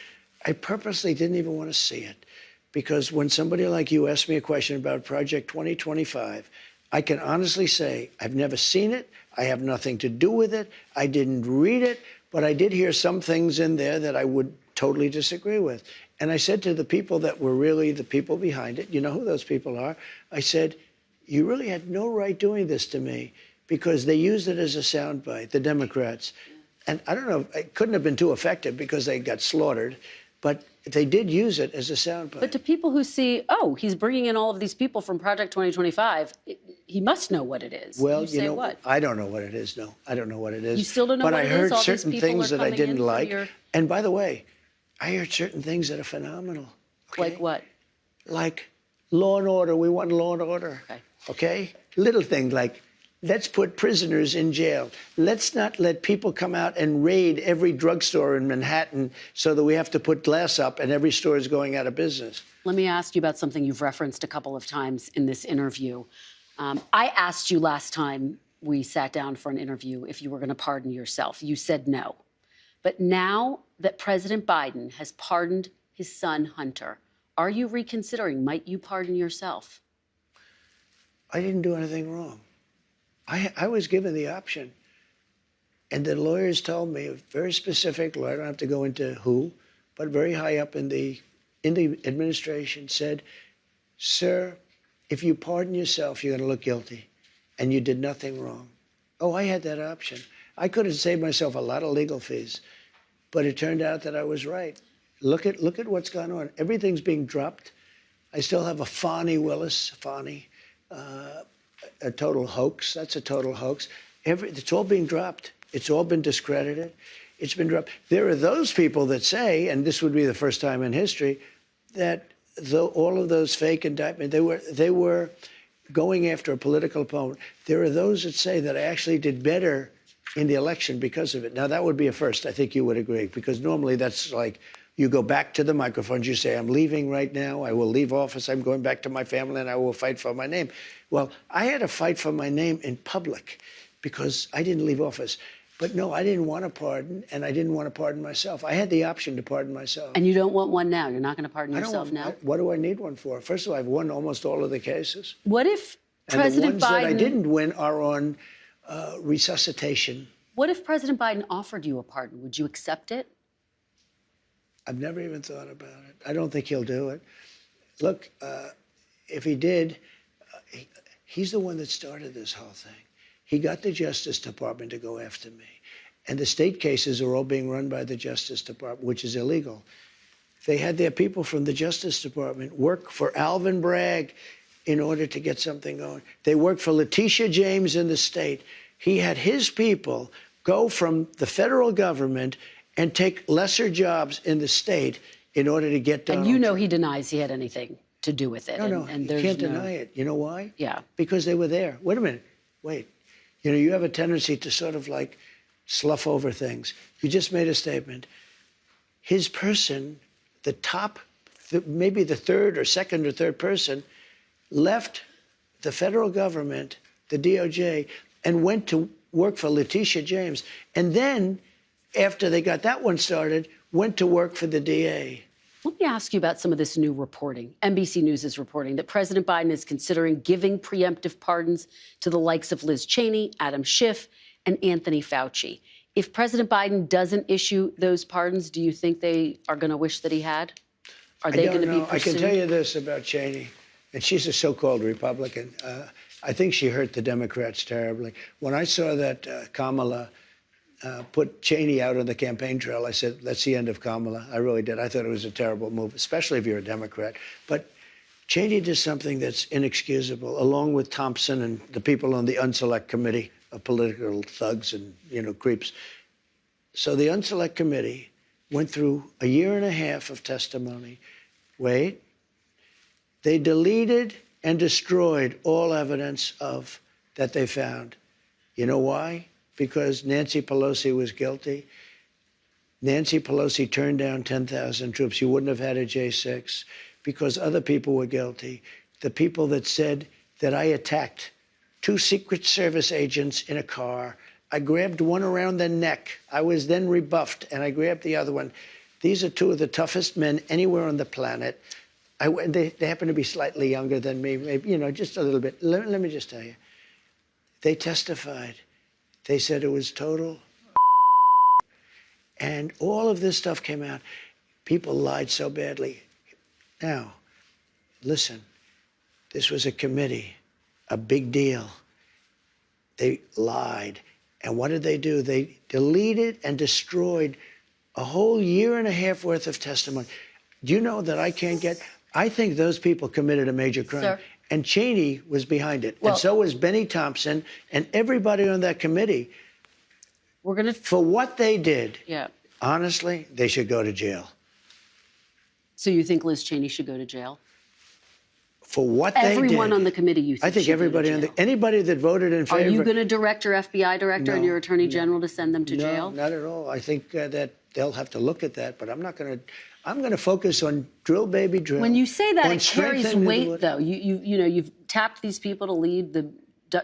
I purposely didn't even want to see it. Because when somebody like you asked me a question about Project 2025, I can honestly say I've never seen it. I have nothing to do with it. I didn't read it, but I did hear some things in there that I would totally disagree with. And I said to the people that were really the people behind it, you know who those people are, I said, you really had no right doing this to me because they used it as a soundbite, the Democrats. And I don't know, it couldn't have been too effective because they got slaughtered, but they did use it as a soundbite. But to people who see, oh, he's bringing in all of these people from Project 2025, he must know what it is. Well, you know, what? I don't know what it is, no. I don't know what it is. You still don't know what it is? But I heard certain things that I didn't like. And by the way, I heard certain things that are phenomenal. Okay? Like what? Like law and order. We want law and order. Okay? Little things like, let's put prisoners in jail. Let's not let people come out and raid every drugstore in Manhattan so that we have to put glass up and every store is going out of business. Let me ask you about something you've referenced a couple of times in this interview. I asked you last time we sat down for an interview if you were going to pardon yourself. You said no. But now that President Biden has pardoned his son, Hunter, are you reconsidering? Might you pardon yourself? I didn't do anything wrong. I was given the option. And the lawyers told me, a very specific lawyer, I don't have to go into who, but very high up in the administration said, sir, if you pardon yourself, you're going to look guilty. And you did nothing wrong. Oh, I had that option. I could have saved myself a lot of legal fees. But it turned out that I was right. Look at what's gone on. Everything's being dropped. I still have a Fani Willis, a total hoax. That's a total hoax. It's all being dropped. It's all been discredited. It's been dropped. There are those people that say, and this would be the first time in history, that all of those fake indictments, they were going after a political opponent. There are those that say that I actually did better in the election because of it. Now, that would be a first. I think you would agree, because normally that's like you go back to the microphones, you say, I'm leaving right now, I will leave office, I'm going back to my family, and I will fight for my name. Well, I had to fight for my name in public because I didn't leave office. But no, I didn't want to pardon, and I didn't want to pardon myself. I had the option to pardon myself. And you don't want one now? You're not going to pardon yourself now? What do I need one for? First of all, I've won almost all of the cases. What if President Biden... And the ones that I didn't win are on resuscitation. What if President Biden offered you a pardon? Would you accept it? I've never even thought about it. I don't think he'll do it. Look, if he did, he's the one that started this whole thing. He got the Justice Department to go after me. And the state cases are all being run by the Justice Department, which is illegal. They had their people from the Justice Department work for Alvin Bragg in order to get something going. They worked for Letitia James in the state. He had his people go from the federal government and take lesser jobs in the state in order to get Donald And you know Trump. he denies he had anything to do with it. No, and you can't deny it. You know why? Yeah. Because they were there. Wait a minute. Wait. You know, you have a tendency to sort of like slough over things. You just made a statement. His person, the top, maybe the third or second or third person, left the federal government, the DOJ, and went to work for Letitia James. And then, after they got that one started, went to work for the DA. Let me ask you about some of this new reporting. NBC News is reporting that President Biden is considering giving preemptive pardons to the likes of Liz Cheney, Adam Schiff, and Anthony Fauci. If President Biden doesn't issue those pardons, do you think they are going to wish that he had? Are they going to be pursued? I can tell you this about Cheney, and she's a so-called Republican. I think she hurt the Democrats terribly. When I saw that Kamala put Cheney out on the campaign trail, I said, that's the end of Kamala. I really did. I thought it was a terrible move, especially if you're a Democrat. But Cheney did something that's inexcusable, along with Thompson and the people on the Unselect Committee of political thugs and, you know, creeps. So the Unselect Committee went through a year and a half of testimony. Wait. They deleted and destroyed all evidence of that they found. You know why? Because Nancy Pelosi was guilty. Nancy Pelosi turned down 10,000 troops. You wouldn't have had a J6 because other people were guilty. The people that said that I attacked 2 Secret Service agents in a car. I grabbed one around the neck. I was then rebuffed, and I grabbed the other one. These are 2 of the toughest men anywhere on the planet. They happen to be slightly younger than me, maybe, you know, just a little bit. Let me just tell you. They testified. They said it was total. And all of this stuff came out. People lied so badly. Now, listen, this was a committee, a big deal. They lied. And what did they do? They deleted and destroyed a whole year and a half worth of testimony. Do you know that I can't get... I think those people committed a major crime. Sir? And Cheney was behind it. Well, and so was Benny Thompson and everybody on that committee. We're going to... For what they did, Yeah. honestly, they should go to jail. So you think Liz Cheney should go to jail? For what they did. Everyone on the committee, you think I think should everybody go to on jail? anybody that voted in favor. Are you going to direct your FBI director and your attorney general to send them to jail? No, not at all. I think that they'll have to look at that, but I'm not going to. I'm going to focus on drill, baby, drill. When you say that, on it carries strengthening the weight, though. You know, you've tapped these people to lead the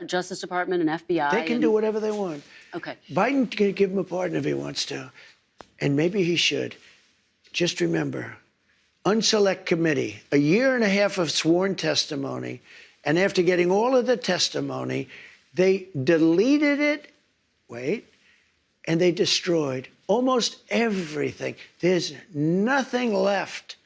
Justice Department and FBI. They can do whatever they want. Okay. Biden can give him a pardon if he wants to, and maybe he should. Just remember, Unselect Committee, a year and a half of sworn testimony, and after getting all of the testimony, they deleted it. Wait. And they destroyed almost everything. There's nothing left.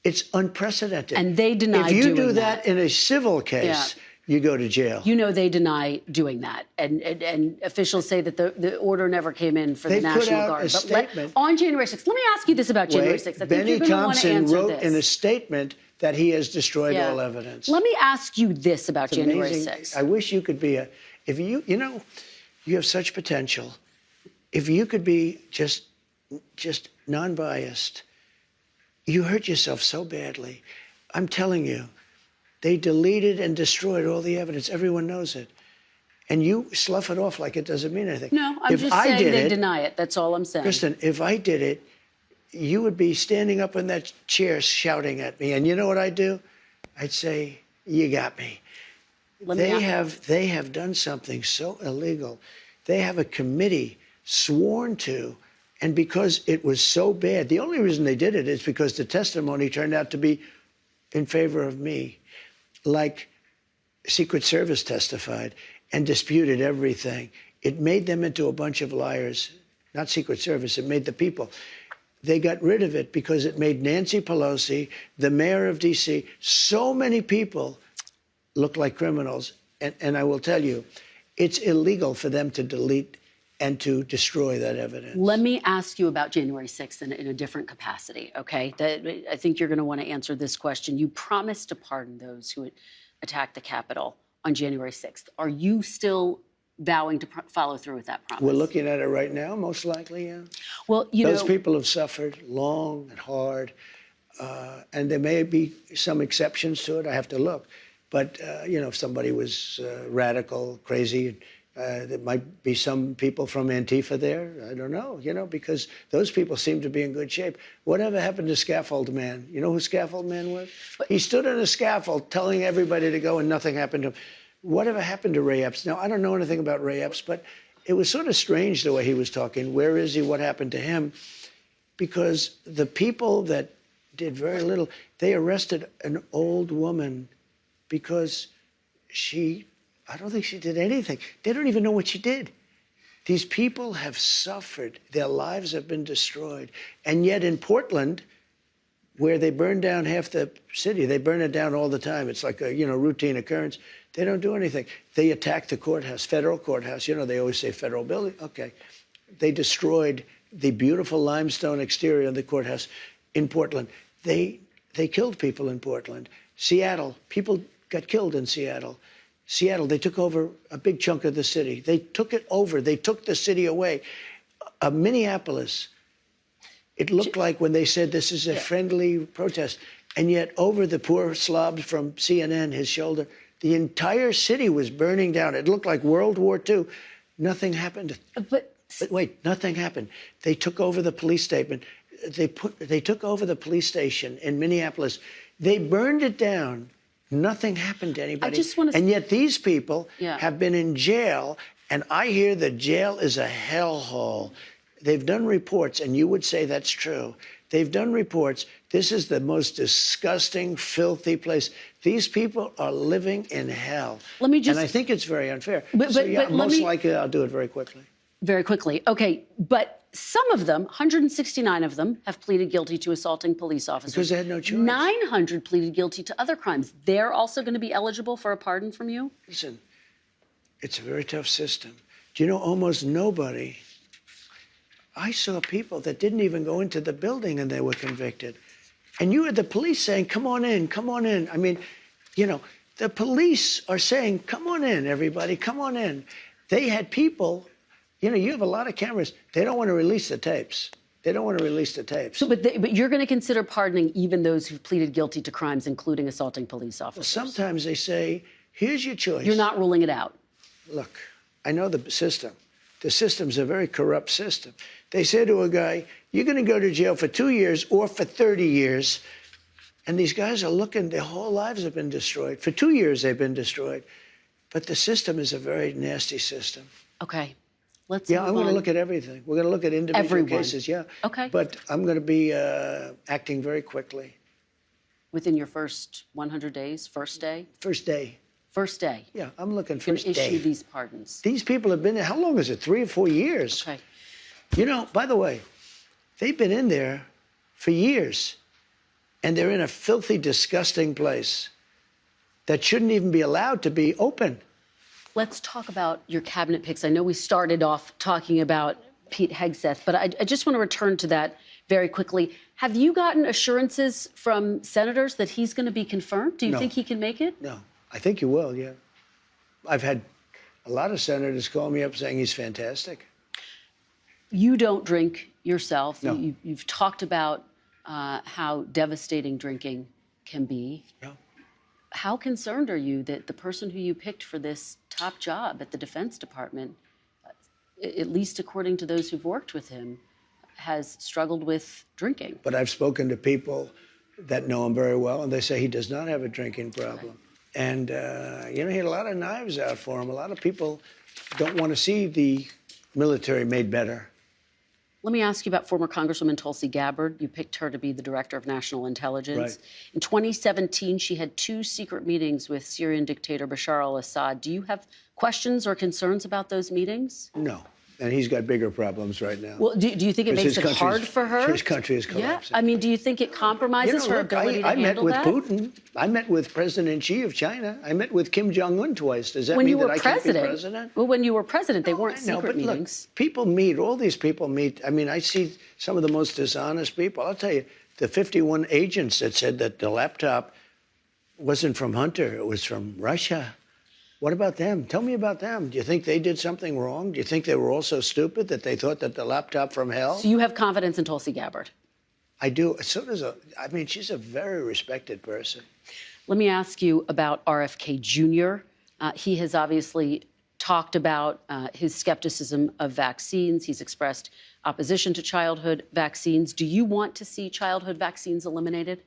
It's unprecedented. And they deny If you doing do that in a civil case, you go to jail. You know they deny doing that. And officials say that the order never came in for the National put out Guard. a statement. On January 6th, let me ask you this about January 6th. I think Benny you're going to want to Thompson answer wrote this. in a statement that he has destroyed all evidence. Let me ask you this about It's January amazing. 6th. I wish you could be you know, you have such potential. If you could be just non-biased, you hurt yourself so badly. I'm telling you, they deleted and destroyed all the evidence. Everyone knows it. And you slough it off like it doesn't mean anything. No, I'm just saying they deny it. That's all I'm saying. Kristen, if I did it, you would be standing up in that chair shouting at me. And you know what I'd do? I'd say, you got me. They have done something so illegal. They have a committee sworn to, and because it was so bad, the only reason they did it is because the testimony turned out to be in favor of me. Like Secret Service testified and disputed everything. It made them into a bunch of liars. Not Secret Service, it made the people. They got rid of it because it made Nancy Pelosi, the mayor of D.C., so many people look like criminals. And I will tell you, it's illegal for them to delete and to destroy that evidence. Let me ask you about January 6th in a different capacity, okay? I think you're going to want to answer this question. You promised to pardon those who attacked the Capitol on January 6th. Are you still vowing to follow through with that promise? We're looking at it right now, most likely, yeah. Well, those people have suffered long and hard, and there may be some exceptions to it. I have to look. But, if somebody was radical, crazy, there might be some people from Antifa there. I don't know, because those people seem to be in good shape. Whatever happened to Scaffold Man? You know who Scaffold Man was? He stood on a scaffold telling everybody to go and nothing happened to him. Whatever happened to Ray Epps? Now, I don't know anything about Ray Epps, but it was sort of strange the way he was talking. Where is he? What happened to him? Because the people that did very little, they arrested an old woman because I don't think she did anything. They don't even know what she did. These people have suffered. Their lives have been destroyed. And yet in Portland, where they burn down half the city, they burn it down all the time. It's like a, routine occurrence. They don't do anything. They attacked the courthouse, federal courthouse. They always say federal building. Okay. They destroyed the beautiful limestone exterior of the courthouse in Portland. They killed people in Portland. Seattle, people got killed in Seattle. Seattle, they took over a big chunk of the city. They took it over. They took the city away. Minneapolis, it looked like when they said this is a friendly protest, and yet over the poor slob from CNN, his shoulder, the entire city was burning down. It looked like World War II. Nothing happened. But wait, nothing happened. They took over the police statement. They took over the police station in Minneapolis. They burned it down. Nothing happened to anybody. And yet these people have been in jail, and I hear that jail is a hellhole. They've done reports, and you would say that's true. They've done reports. This is the most disgusting, filthy place. These people are living in hell. And I think it's very unfair. Most likely I'll do it very quickly. Very quickly. Okay, but some of them, 169 of them, have pleaded guilty to assaulting police officers. Because they had no choice. 900 pleaded guilty to other crimes. They're also going to be eligible for a pardon from you? Listen, it's a very tough system. Do you know almost nobody? I saw people that didn't even go into the building and they were convicted. And you had the police saying, come on in, come on in. I mean, the police are saying, come on in, everybody, come on in. They had people... you have a lot of cameras. They don't want to release the tapes. They don't want to release the tapes. So, but you're going to consider pardoning even those who've pleaded guilty to crimes, including assaulting police officers? Well, sometimes they say, here's your choice. You're not ruling it out? Look, I know the system. The system's a very corrupt system. They say to a guy, you're going to go to jail for 2 years or for 30 years. And these guys are looking, their whole lives have been destroyed. For 2 years, they've been destroyed. But the system is a very nasty system. Okay. I'm going to look at everything. We're going to look at individual cases, Okay. But I'm going to be acting very quickly. Within your first 100 days, first day? First day. First day? Yeah, I'm looking first day. Issue these pardons. These people have been there, how long is it, 3 or 4 years? Okay. By the way, they've been in there for years, and they're in a filthy, disgusting place that shouldn't even be allowed to be open. Let's talk about your cabinet picks. I know we started off talking about Pete Hegseth, but I just want to return to that very quickly. Have you gotten assurances from senators that he's going to be confirmed? Do you think he can make it? No. I think you will, yeah. I've had a lot of senators call me up saying he's fantastic. You don't drink yourself. No. You've talked about how devastating drinking can be. No. How concerned are you that the person who you picked for this top job at the Defense Department, at least according to those who've worked with him, has struggled with drinking? But I've spoken to people that know him very well, and they say he does not have a drinking problem. Right. And, he had a lot of knives out for him. A lot of people don't want to see the military made better. Let me ask you about former Congresswoman Tulsi Gabbard. You picked her to be the Director of National Intelligence. Right. In 2017, she had 2 secret meetings with Syrian dictator Bashar al-Assad. Do you have questions or concerns about those meetings? No. And he's got bigger problems right now. Well, do you think it makes it hard for her? His country is collapsing. Yeah, I mean, do you think it compromises her ability to handle that? I met with Putin. I met with President Xi of China. I met with Kim Jong-un twice. Does that When mean you that were I can't be president? Well, when you were president, they weren't I know, secret but look, meetings. people meet. All these people meet. I mean, I see some of the most dishonest people. I'll tell you, the 51 agents that said that the laptop wasn't from Hunter, it was from Russia. What about them? Tell me about them. Do you think they did something wrong? Do you think they were all so stupid that they thought that the laptop from hell? So you have confidence in Tulsi Gabbard? I do. So does I mean, she's a very respected person. Let me ask you about RFK Jr. He has obviously talked about his skepticism of vaccines. He's expressed opposition to childhood vaccines. Do you want to see childhood vaccines eliminated?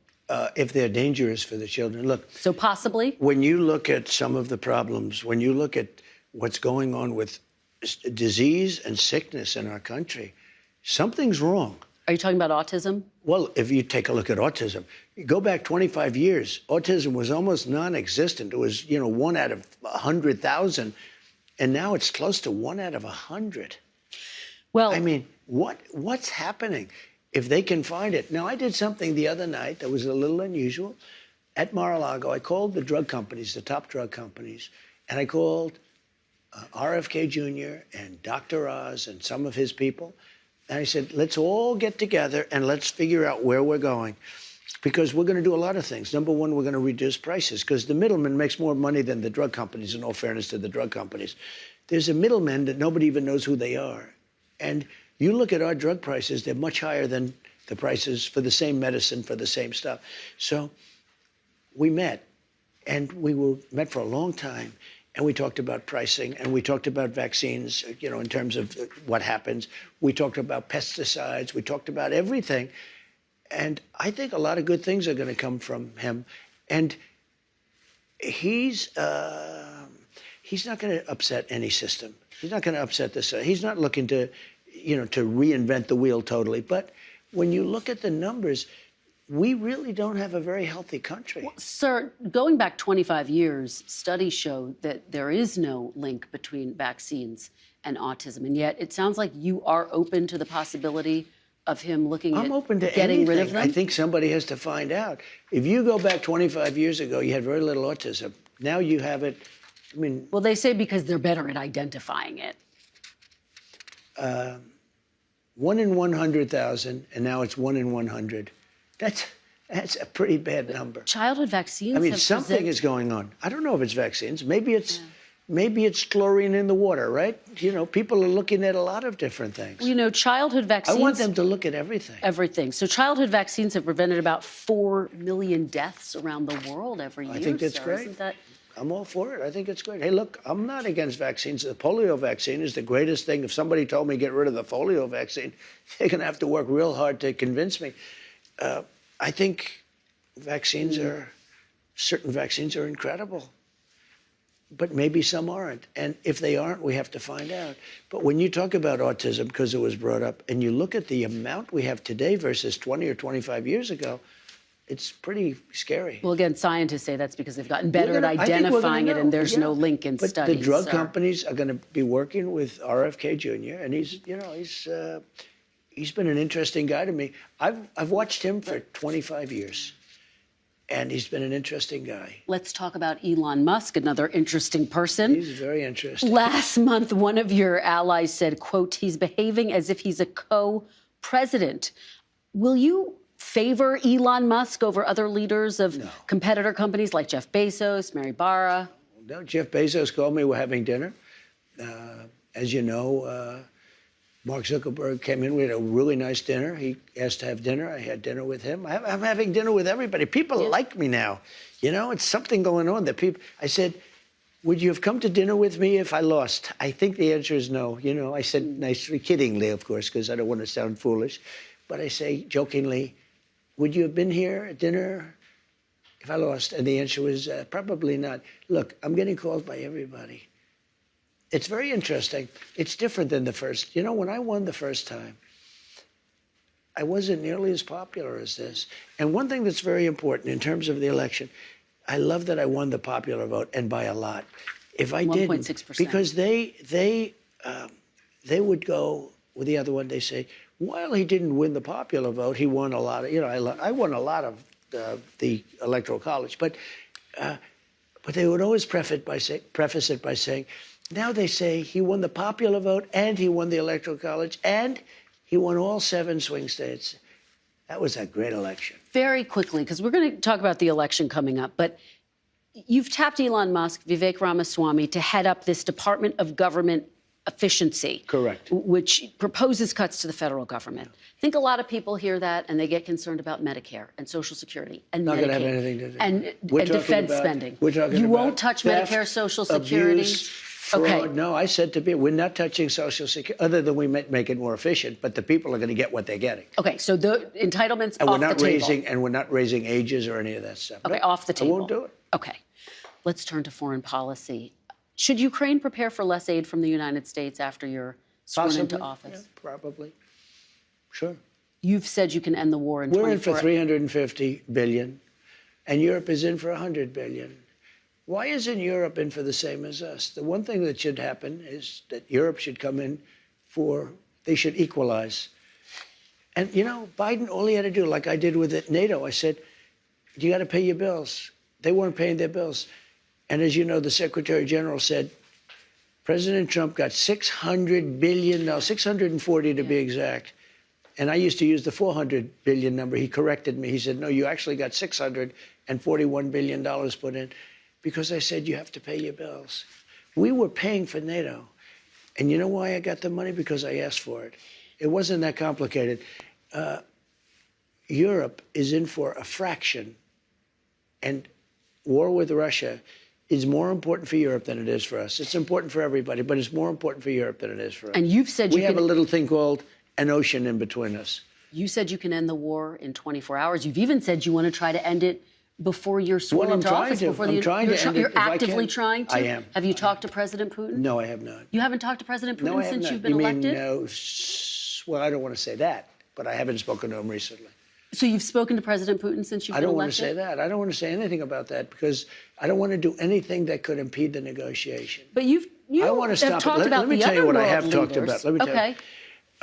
If they're dangerous for the children. Look. So possibly? When you look at some of the problems, when you look at what's going on with disease and sickness in our country, something's wrong. Are you talking about autism? Well, if you take a look at autism, you go back 25 years, autism was almost non-existent. It was, 1 out of 100,000. And now it's close to 1 out of 100. Well, I mean, what's happening? If they can find it. Now, I did something the other night that was a little unusual. At Mar-a-Lago, I called the drug companies, the top drug companies, and I called RFK Jr. and Dr. Oz and some of his people. And I said, let's all get together and let's figure out where we're going. Because we're going to do a lot of things. Number one, we're going to reduce prices because the middleman makes more money than the drug companies, in all fairness to the drug companies. There's a middleman that nobody even knows who they are. And you look at our drug prices, they're much higher than the prices for the same medicine, for the same stuff. So we met, and we met for a long time, and we talked about pricing, and we talked about vaccines, in terms of what happens. We talked about pesticides. We talked about everything. And I think a lot of good things are going to come from him. And he's not going to upset any system. He's not going to upset this. He's not looking to reinvent the wheel totally. But when you look at the numbers, we really don't have a very healthy country. Well, sir, going back 25 years, studies show that there is no link between vaccines and autism. And yet it sounds like you are open to the possibility of him looking I'm at open to getting anything. rid of them? I think somebody has to find out. If you go back 25 years ago, you had very little autism. Now you have it. I mean, well, they say because they're better at identifying it. 1 in 100,000, and now it's 1 in 100. That's a pretty bad number. Childhood vaccines. I mean, something is going on. I don't know if it's vaccines. Maybe it's chlorine in the water, right? People are looking at a lot of different things. Childhood vaccines. I want them to look at everything. Everything. So childhood vaccines have prevented about 4 million deaths around the world every year. I think that's great. Isn't that... I'm all for it. I think it's great. Hey, look, I'm not against vaccines. The polio vaccine is the greatest thing. If somebody told me get rid of the polio vaccine, they're going to have to work real hard to convince me. I think certain vaccines are incredible, but maybe some aren't. And if they aren't, we have to find out. But when you talk about autism, because it was brought up, and you look at the amount we have today versus 20 or 25 years ago, it's pretty scary. Well, again, scientists say that's because they've gotten better at identifying it, and there's no link in studies. But the drug companies are going to be working with RFK Jr., and he's been an interesting guy to me. I've watched him for 25 years, and he's been an interesting guy. Let's talk about Elon Musk, another interesting person. He's very interesting. Last month, one of your allies said, quote, he's behaving as if he's a co-president. Will you favor Elon Musk over other leaders of competitor companies like Jeff Bezos, Mary Barra? No, Jeff Bezos called me. We're having dinner. As you know, Mark Zuckerberg came in. We had a really nice dinner. He asked to have dinner. I had dinner with him. I'm having dinner with everybody. People like me now. It's something going on that people. I said, would you have come to dinner with me if I lost? I think the answer is no. I said nicely, kiddingly, of course, because I don't want to sound foolish. But I say jokingly, would you have been here at dinner if I lost? And the answer was probably not. Look, I'm getting called by everybody. It's very interesting. It's different than the first. When I won the first time, I wasn't nearly as popular as this. And one thing that's very important in terms of the election, I love that I won the popular vote, and by a lot. If I didn't, 1.6%. because they would go with the other one. They say, while he didn't win the popular vote, he won a lot of, I won a lot of the Electoral College. But they would always preface it by saying, now they say he won the popular vote and he won the Electoral College and he won all 7 swing states. That was a great election. Very quickly, because we're going to talk about the election coming up, but you've tapped Elon Musk, Vivek Ramaswamy, to head up this Department of Government Efficiency. Correct. Which proposes cuts to the federal government. I think a lot of people hear that and they get concerned about Medicare and Social Security and Not Medicaid going to have anything to do. And defense spending. We're talking you about won't touch theft, Medicare, Social Security? Abuse, fraud. Okay. No, I said to people, we're not touching Social Security, other than we make it more efficient, but the people are going to get what they're getting. Okay, so the entitlements And off the table. And we're not raising ages or any of that stuff. Okay, No, off the table. I won't do it. Okay. Let's turn to foreign policy. Should Ukraine prepare for less aid from the United States after you're sworn into office? Yeah, probably. Sure. You've said you can end the war in We're in 24 for $350 billion, and Europe is in for $100 billion. Why isn't Europe in for the same as us? The one thing that should happen is that Europe should come in they should equalize. And, Biden, all he had to do, like I did with NATO, I said, you got to pay your bills. They weren't paying their bills. And as you know, the Secretary General said, President Trump got $600 billion, 640 to be exact. And I used to use the 400 billion number. He corrected me. He said, no, you actually got $641 billion put in, because I said you have to pay your bills. We were paying for NATO. And you know why I got the money? Because I asked for it. It wasn't that complicated. Europe is in for a fraction. And war with Russia is more important for Europe than it is for us. It's important for everybody, but it's more important for Europe than it is for us. And you've said we have a little thing called an ocean in between us. You said you can end the war in 24 hours. You've even said you want to try to end it before you're sworn into office. I'm trying to end it. You're actively trying to? I am. Have you talked to President Putin? No, I have not. You haven't talked to President Putin since you've been you elected? Mean, no, well, I don't want to say that, but I haven't spoken to him recently. So you've spoken to President Putin since you've been elected? I don't want to say that. I don't want to say anything about that because I don't want to do anything that could impede the negotiation. But you I want to stop talked it. about Let me tell you what I have leaders. talked about. Let me tell you.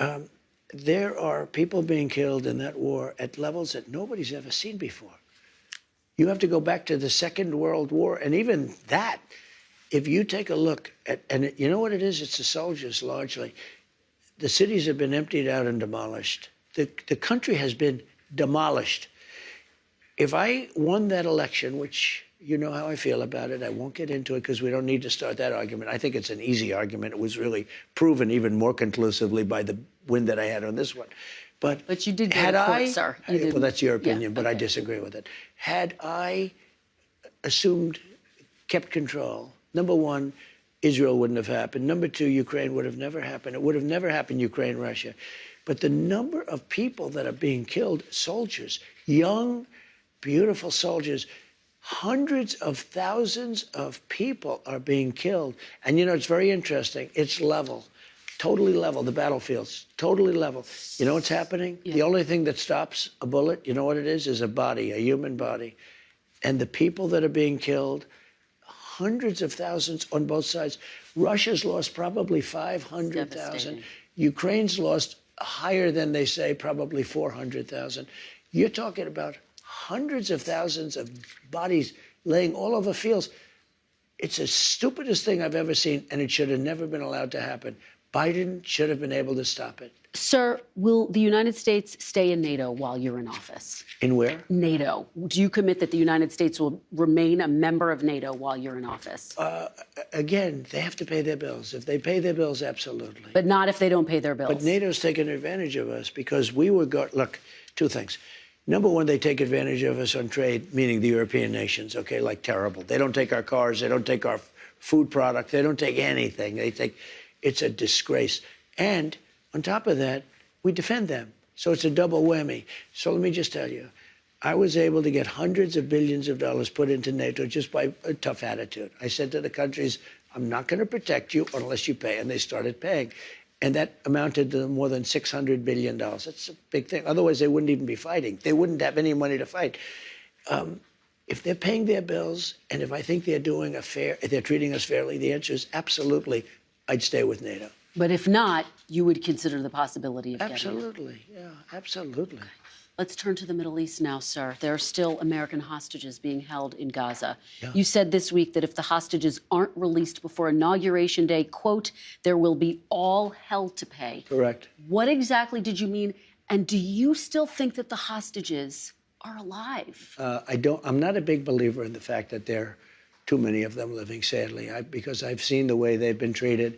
Okay. There are people being killed in that war at levels that nobody's ever seen before. You have to go back to the Second World War, and even that, if you take a look at, and you know what it is? It's the soldiers largely. The cities have been emptied out and demolished. The country has been demolished. If I won that election, which you know how I feel about it, I won't get into it because we don't need to start that argument. I think it's an easy argument. It was really proven even more conclusively by the win that I had on this one. But you did go to court, sir. Well, that's your opinion, but okay. I disagree with it. Had I kept control, number one, Israel wouldn't have happened. Number two, Ukraine would have never happened. It would have never happened, Ukraine, Russia. But the number of people that are being killed, soldiers, young, beautiful soldiers, hundreds of thousands of people are being killed. And, it's very interesting. It's level. Totally level, the battlefields, totally level. You know what's happening? Yeah. The only thing that stops a bullet, you know what it is a body, a human body. And the people that are being killed, hundreds of thousands on both sides. Russia's lost probably 500,000. Ukraine's lost higher than they say, probably 400,000. You're talking about hundreds of thousands of bodies laying all over fields. It's the stupidest thing I've ever seen, and it should have never been allowed to happen. Biden should have been able to stop it. Sir, will the United States stay in NATO while you're in office? In where? NATO. Do you commit that the United States will remain a member of NATO while you're in office? Again, they have to pay their bills. If they pay their bills, absolutely. But not if they don't pay their bills. But NATO's taken advantage of us because we were look, two things. Number one, they take advantage of us on trade, meaning the European nations, okay, like terrible. They don't take our cars. They don't take our food product. They don't take anything. It's a disgrace. And on top of that, we defend them. So it's a double whammy. So let me just tell you, I was able to get hundreds of billions of dollars put into NATO just by a tough attitude. I said to the countries, I'm not going to protect you unless you pay. And they started paying. And that amounted to more than $600 billion. That's a big thing. Otherwise, they wouldn't even be fighting. They wouldn't have any money to fight. If they're paying their bills, and if I think they're treating us fairly, the answer is absolutely, I'd stay with NATO. But if not, you would consider the possibility of Absolutely, yeah, absolutely. Okay. Let's turn to the Middle East now, sir. There are still American hostages being held in Gaza. Yeah. You said this week that if the hostages aren't released before Inauguration Day, quote, there will be all hell to pay. Correct. What exactly did you mean? And do you still think that the hostages are alive? I'm not a big believer in the fact that there are too many of them living, sadly, because I've seen the way they've been treated.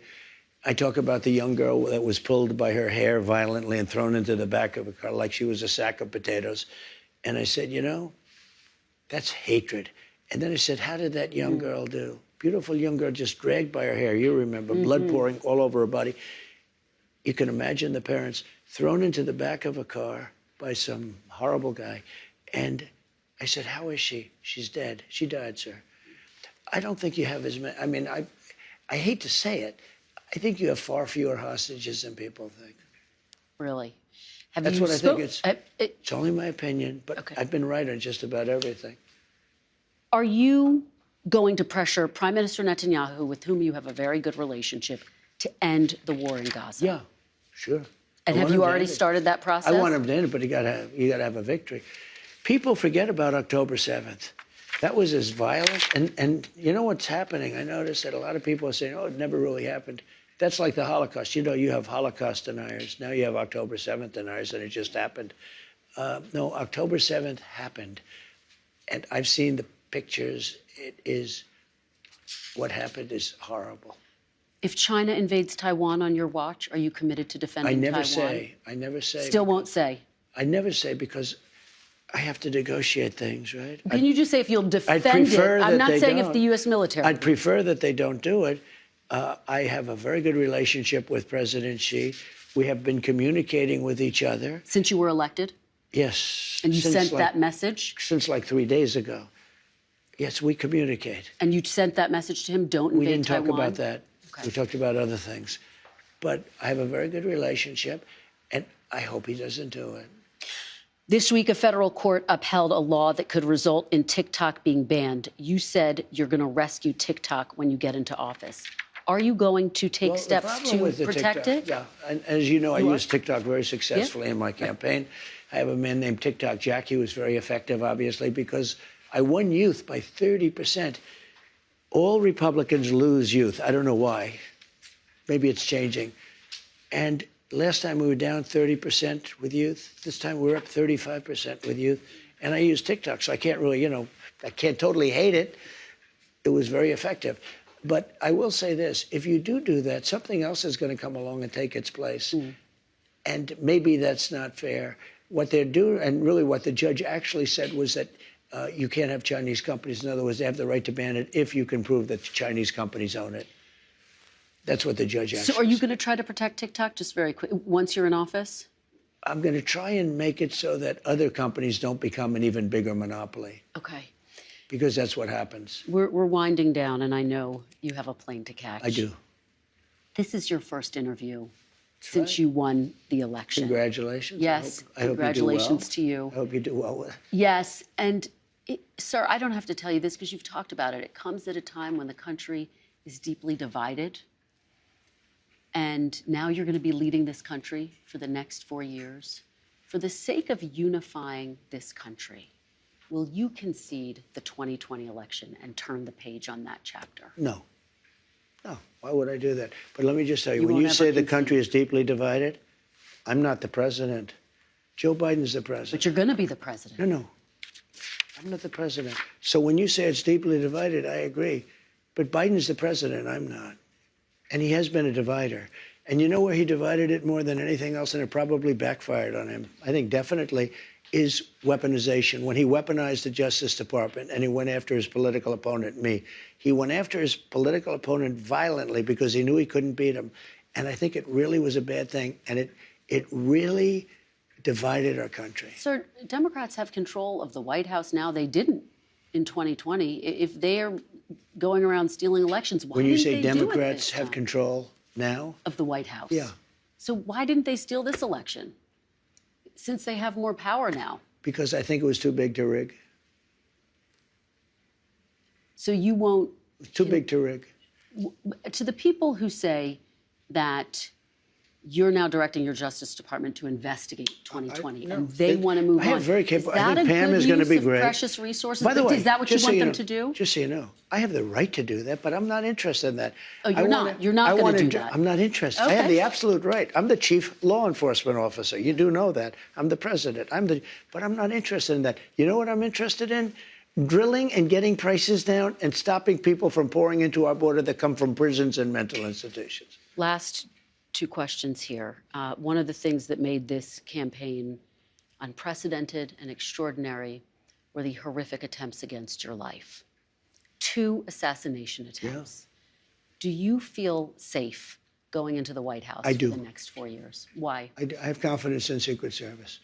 I talk about the young girl that was pulled by her hair violently and thrown into the back of a car like she was a sack of potatoes. And I said, you know, that's hatred. And then I said, how did that young girl do? Beautiful young girl just dragged by her hair. You remember, blood pouring all over her body. You can imagine the parents thrown into the back of a car by some horrible guy. And I said, how is she? She's dead. She died, sir. I don't think you have as many. I mean, I hate to say it. I think you have far fewer hostages than people think. Really? That's what I think. It's only my opinion, but okay. I've been right on just about everything. Are you going to pressure Prime Minister Netanyahu, with whom you have a very good relationship, to end the war in Gaza? Yeah, sure. And have you already started that process? I want him to end it, but you got to have a victory. People forget about October 7th. That was as violent. And you know what's happening? I noticed that a lot of people are saying, oh, it never really happened. That's like the Holocaust. You know, you have Holocaust deniers. Now you have October 7th deniers, and it just happened. No, October 7th happened. And I've seen the pictures. What happened is horrible. If China invades Taiwan on your watch, are you committed to defending Taiwan? I never say. Still won't say? I never say, because I have to negotiate things, right? Can you just say if you'll defend it? I'm not saying if the U.S. military. I'd prefer that they don't do it. I have a very good relationship with President Xi. We have been communicating with each other. Since you were elected? Yes. And you sent that message? Since like 3 days ago. Yes, we communicate. And you sent that message to him, don't invade Taiwan? We didn't talk about that. Okay. We talked about other things. But I have a very good relationship, and I hope he doesn't do it. This week, a federal court upheld a law that could result in TikTok being banned. You said you're going to rescue TikTok when you get into office. Are you going to take steps to protect it? Yeah, and as you know, I used TikTok very successfully in my campaign. I have a man named TikTok Jack. He was very effective, obviously, because I won youth by 30%. All Republicans lose youth. I don't know why. Maybe it's changing. And last time we were down 30% with youth. This time we're up 35% with youth. And I use TikTok, so I can't really, I can't totally hate it. It was very effective. But I will say this, if you do that, something else is going to come along and take its place. And maybe that's not fair. What they're doing, and really what the judge actually said was that you can't have Chinese companies. In other words, they have the right to ban it if you can prove that the Chinese companies own it. That's what the judge actually said. So are you going to try to protect TikTok, just very quick, once you're in office? I'm going to try and make it so that other companies don't become an even bigger monopoly. Okay. Because that's what happens. We're winding down, and I know you have a plane to catch. I do. This is your first interview since you won the election. Congratulations. Yes, I hope congratulations to you. I hope you do well with it. Yes, and sir, I don't have to tell you this because you've talked about it. It comes at a time when the country is deeply divided. And now you're going to be leading this country for the next 4 years. For the sake of unifying this country, will you concede the 2020 election and turn the page on that chapter? No. No. Why would I do that? But let me just tell you, when you say the country is deeply divided, I'm not the president. Joe Biden's the president. But you're going to be the president. No. I'm not the president. So when you say it's deeply divided, I agree. But Biden's the president. I'm not. And he has been a divider. And you know where he divided it more than anything else, and it probably backfired on him, I think definitely, is weaponization. When he weaponized the Justice Department and he went after his political opponent, me, he went after his political opponent violently because he knew he couldn't beat him. And I think it really was a bad thing. And it really divided our country. Sir, Democrats have control of the White House now. They didn't in 2020. If they are going around stealing elections, why didn't they do it? When you say Democrats have control now? Of the White House. Yeah. So why didn't they steal this election? Since they have more power now. Because I think it was too big to rig. So you won't... Too big to rig. To the people who say that you're now directing your Justice Department to investigate 2020, and they want to move on. I have very capable. Is that I think Pam is going to be great. Precious resources. By the way, is that what you want them to do? Just so you know, I have the right to do that, but I'm not interested in that. Oh, you're not. You're not going to do that. I'm not interested. Okay. I have the absolute right. I'm the chief law enforcement officer. You do know that. I'm the president. But I'm not interested in that. You know what I'm interested in? Drilling and getting prices down and stopping people from pouring into our border that come from prisons and mental institutions. Last two questions here. One of the things that made this campaign unprecedented and extraordinary were the horrific attempts against your life. 2 assassination attempts. Yeah. Do you feel safe going into the White House for the next 4 years? Why? I have confidence in Secret Service.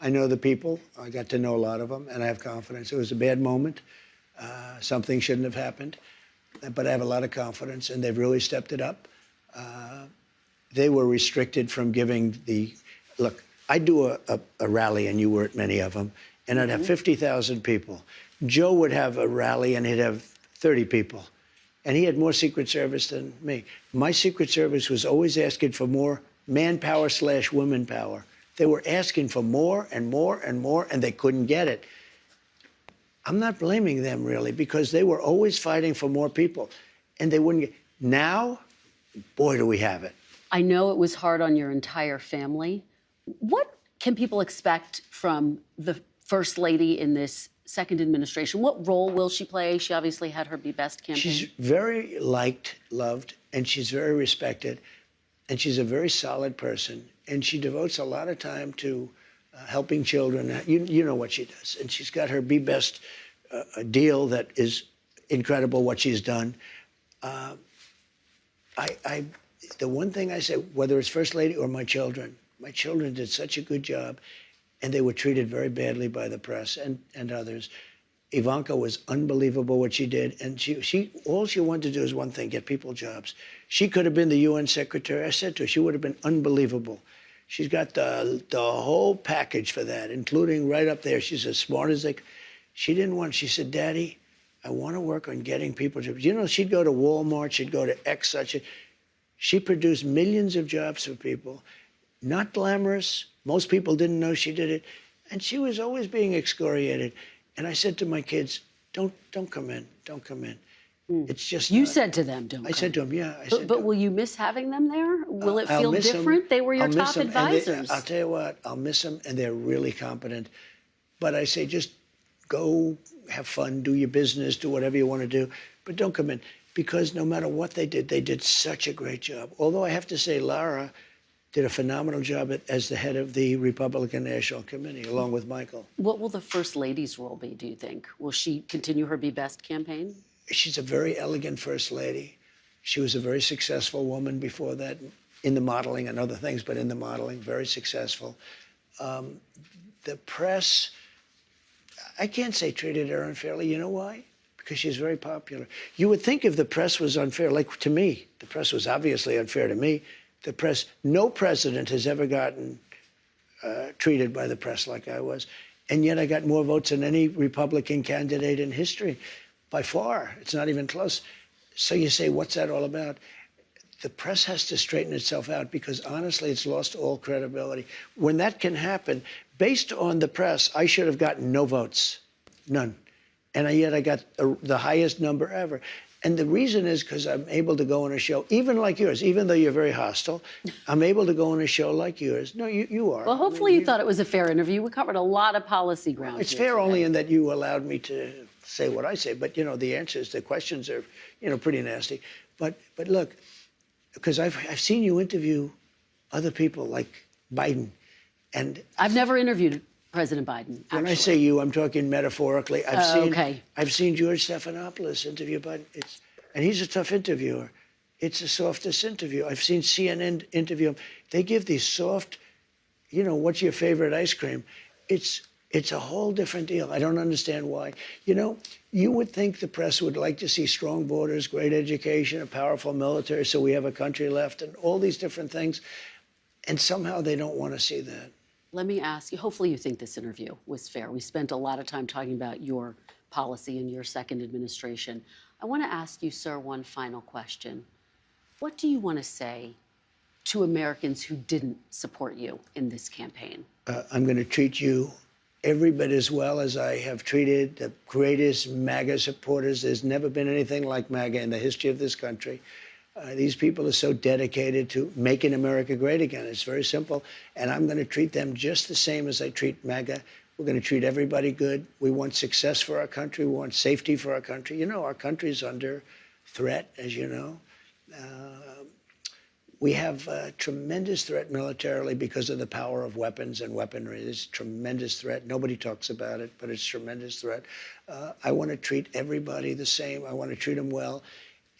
I know the people. I got to know a lot of them, and I have confidence. It was a bad moment. Something shouldn't have happened. But I have a lot of confidence, and they've really stepped it up. They were restricted from giving the... Look, I'd do a rally, and you were at many of them, and I'd have 50,000 people. Joe would have a rally, and he'd have 30 people. And he had more Secret Service than me. My Secret Service was always asking for more manpower / women power. They were asking for more and more and more, and they couldn't get it. I'm not blaming them, really, because they were always fighting for more people, and they wouldn't get... Now, boy, do we have it. I know it was hard on your entire family. What can people expect from the First Lady in this second administration? What role will she play? She obviously had her Be Best campaign. She's very liked, loved, and she's very respected, and she's a very solid person, and she devotes a lot of time to helping children. You know what she does, and she's got her Be Best deal that is incredible what she's done. The one thing I say, whether it's First Lady or my children did such a good job, and they were treated very badly by the press and others. Ivanka was unbelievable what she did, and all she wanted to do is one thing: get people jobs. She could have been the UN secretary. I said to her, she would have been unbelievable. She's got the whole package for that, including right up there. She's as smart as they. She didn't want. She said, "Daddy, I want to work on getting people jobs." You know, she'd go to Walmart, she'd go to X such a. She produced millions of jobs for people, not glamorous. Most people didn't know she did it, and she was always being excoriated. And I said to my kids, "Don't come in, don't come in." It's just you said to them, "Don't." I said to them, "Yeah." But will you miss having them there? Will it feel different? They were your top advisors. I'll tell you what, I'll miss them, and they're really competent. But I say, just go have fun, do your business, do whatever you want to do, but don't come in. Because no matter what they did such a great job. Although I have to say, Lara did a phenomenal job as the head of the Republican National Committee, along with Michael. What will the First Lady's role be, do you think? Will she continue her Be Best campaign? She's a very elegant First Lady. She was a very successful woman before that, in the modeling and other things, but in the modeling, very successful. The press, I can't say treated her unfairly. You know why? Because she's very popular. You would think if the press was unfair, like to me, the press was obviously unfair to me. The press, no president has ever gotten treated by the press like I was. And yet I got more votes than any Republican candidate in history, by far. It's not even close. So you say, what's that all about? The press has to straighten itself out because, honestly, it's lost all credibility. When that can happen, based on the press, I should have gotten no votes, none. And yet I got the highest number ever. And the reason is because I'm able to go on a show, even like yours, even though you're very hostile, I'm able to go on a show like yours. No, you are. Well, hopefully you thought it was a fair interview. We covered a lot of policy ground. It's fair only in that you allowed me to say what I say. But, you know, the answers, the questions are, you know, pretty nasty. But look, because I've seen you interview other people like Biden. And I've never interviewed President Biden, actually. When I say you, I'm talking metaphorically. Okay. I've seen George Stephanopoulos interview Biden, and he's a tough interviewer. It's the softest interview. I've seen CNN interview him. They give these soft, you know, what's your favorite ice cream? It's a whole different deal. I don't understand why. You know, you would think the press would like to see strong borders, great education, a powerful military, so we have a country left, and all these different things. And somehow they don't want to see that. Let me ask you, hopefully you think this interview was fair. We spent a lot of time talking about your policy in your second administration. I want to ask you, sir, one final question. What do you want to say to Americans who didn't support you in this campaign? I'm going to treat you every bit as well as I have treated the greatest MAGA supporters. There's never been anything like MAGA in the history of this country. These people are so dedicated to making America great again. It's very simple. And I'm going to treat them just the same as I treat MAGA. We're going to treat everybody good. We want success for our country. We want safety for our country. You know, our country's under threat, as you know. We have a tremendous threat militarily because of the power of weapons and weaponry. It's a tremendous threat. Nobody talks about it, but it's a tremendous threat. I want to treat everybody the same. I want to treat them well.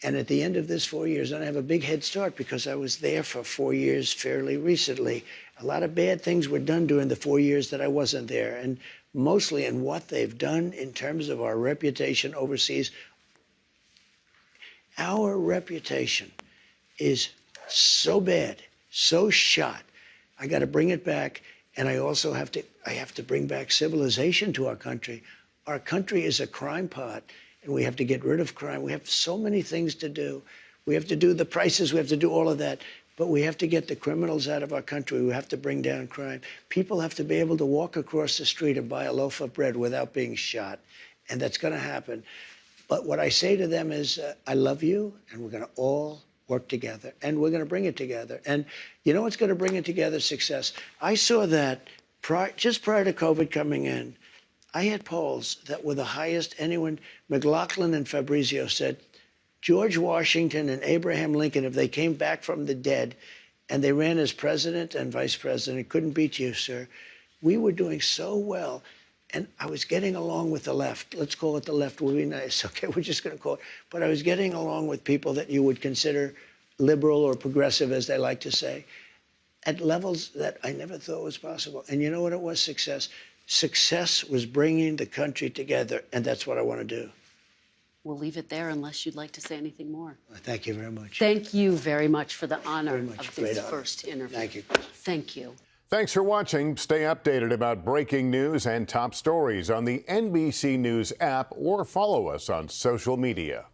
And at the end of this 4 years, and I have a big head start because I was there for 4 years fairly recently. A lot of bad things were done during the 4 years that I wasn't there, and mostly in what they've done in terms of our reputation overseas. Our reputation is so bad, so shot. I got to bring it back, and I also have to bring back civilization to our country. Our country is a crime pot, and we have to get rid of crime. We have so many things to do. We have to do the prices. We have to do all of that. But we have to get the criminals out of our country. We have to bring down crime. People have to be able to walk across the street and buy a loaf of bread without being shot. And that's going to happen. But what I say to them is, I love you, and we're going to all work together. And we're going to bring it together. And you know what's going to bring it together? Success. I saw that just prior to COVID coming in, I had polls that were the highest anyone. McLaughlin and Fabrizio said, George Washington and Abraham Lincoln, if they came back from the dead and they ran as president and vice president, couldn't beat you, sir. We were doing so well. And I was getting along with the left. Let's call it the left. We'll be nice. Okay, we're just going to call it. But I was getting along with people that you would consider liberal or progressive, as they like to say, at levels that I never thought was possible. And you know what it was? Success. Success was bringing the country together, and that's what I want to do. We'll leave it there unless you'd like to say anything more. Thank you very much. Thank you very much for the honor of this honor. first interview. Thank you. Thank you. Thanks for watching. Stay updated about breaking news and top stories on the NBC News app or follow us on social media.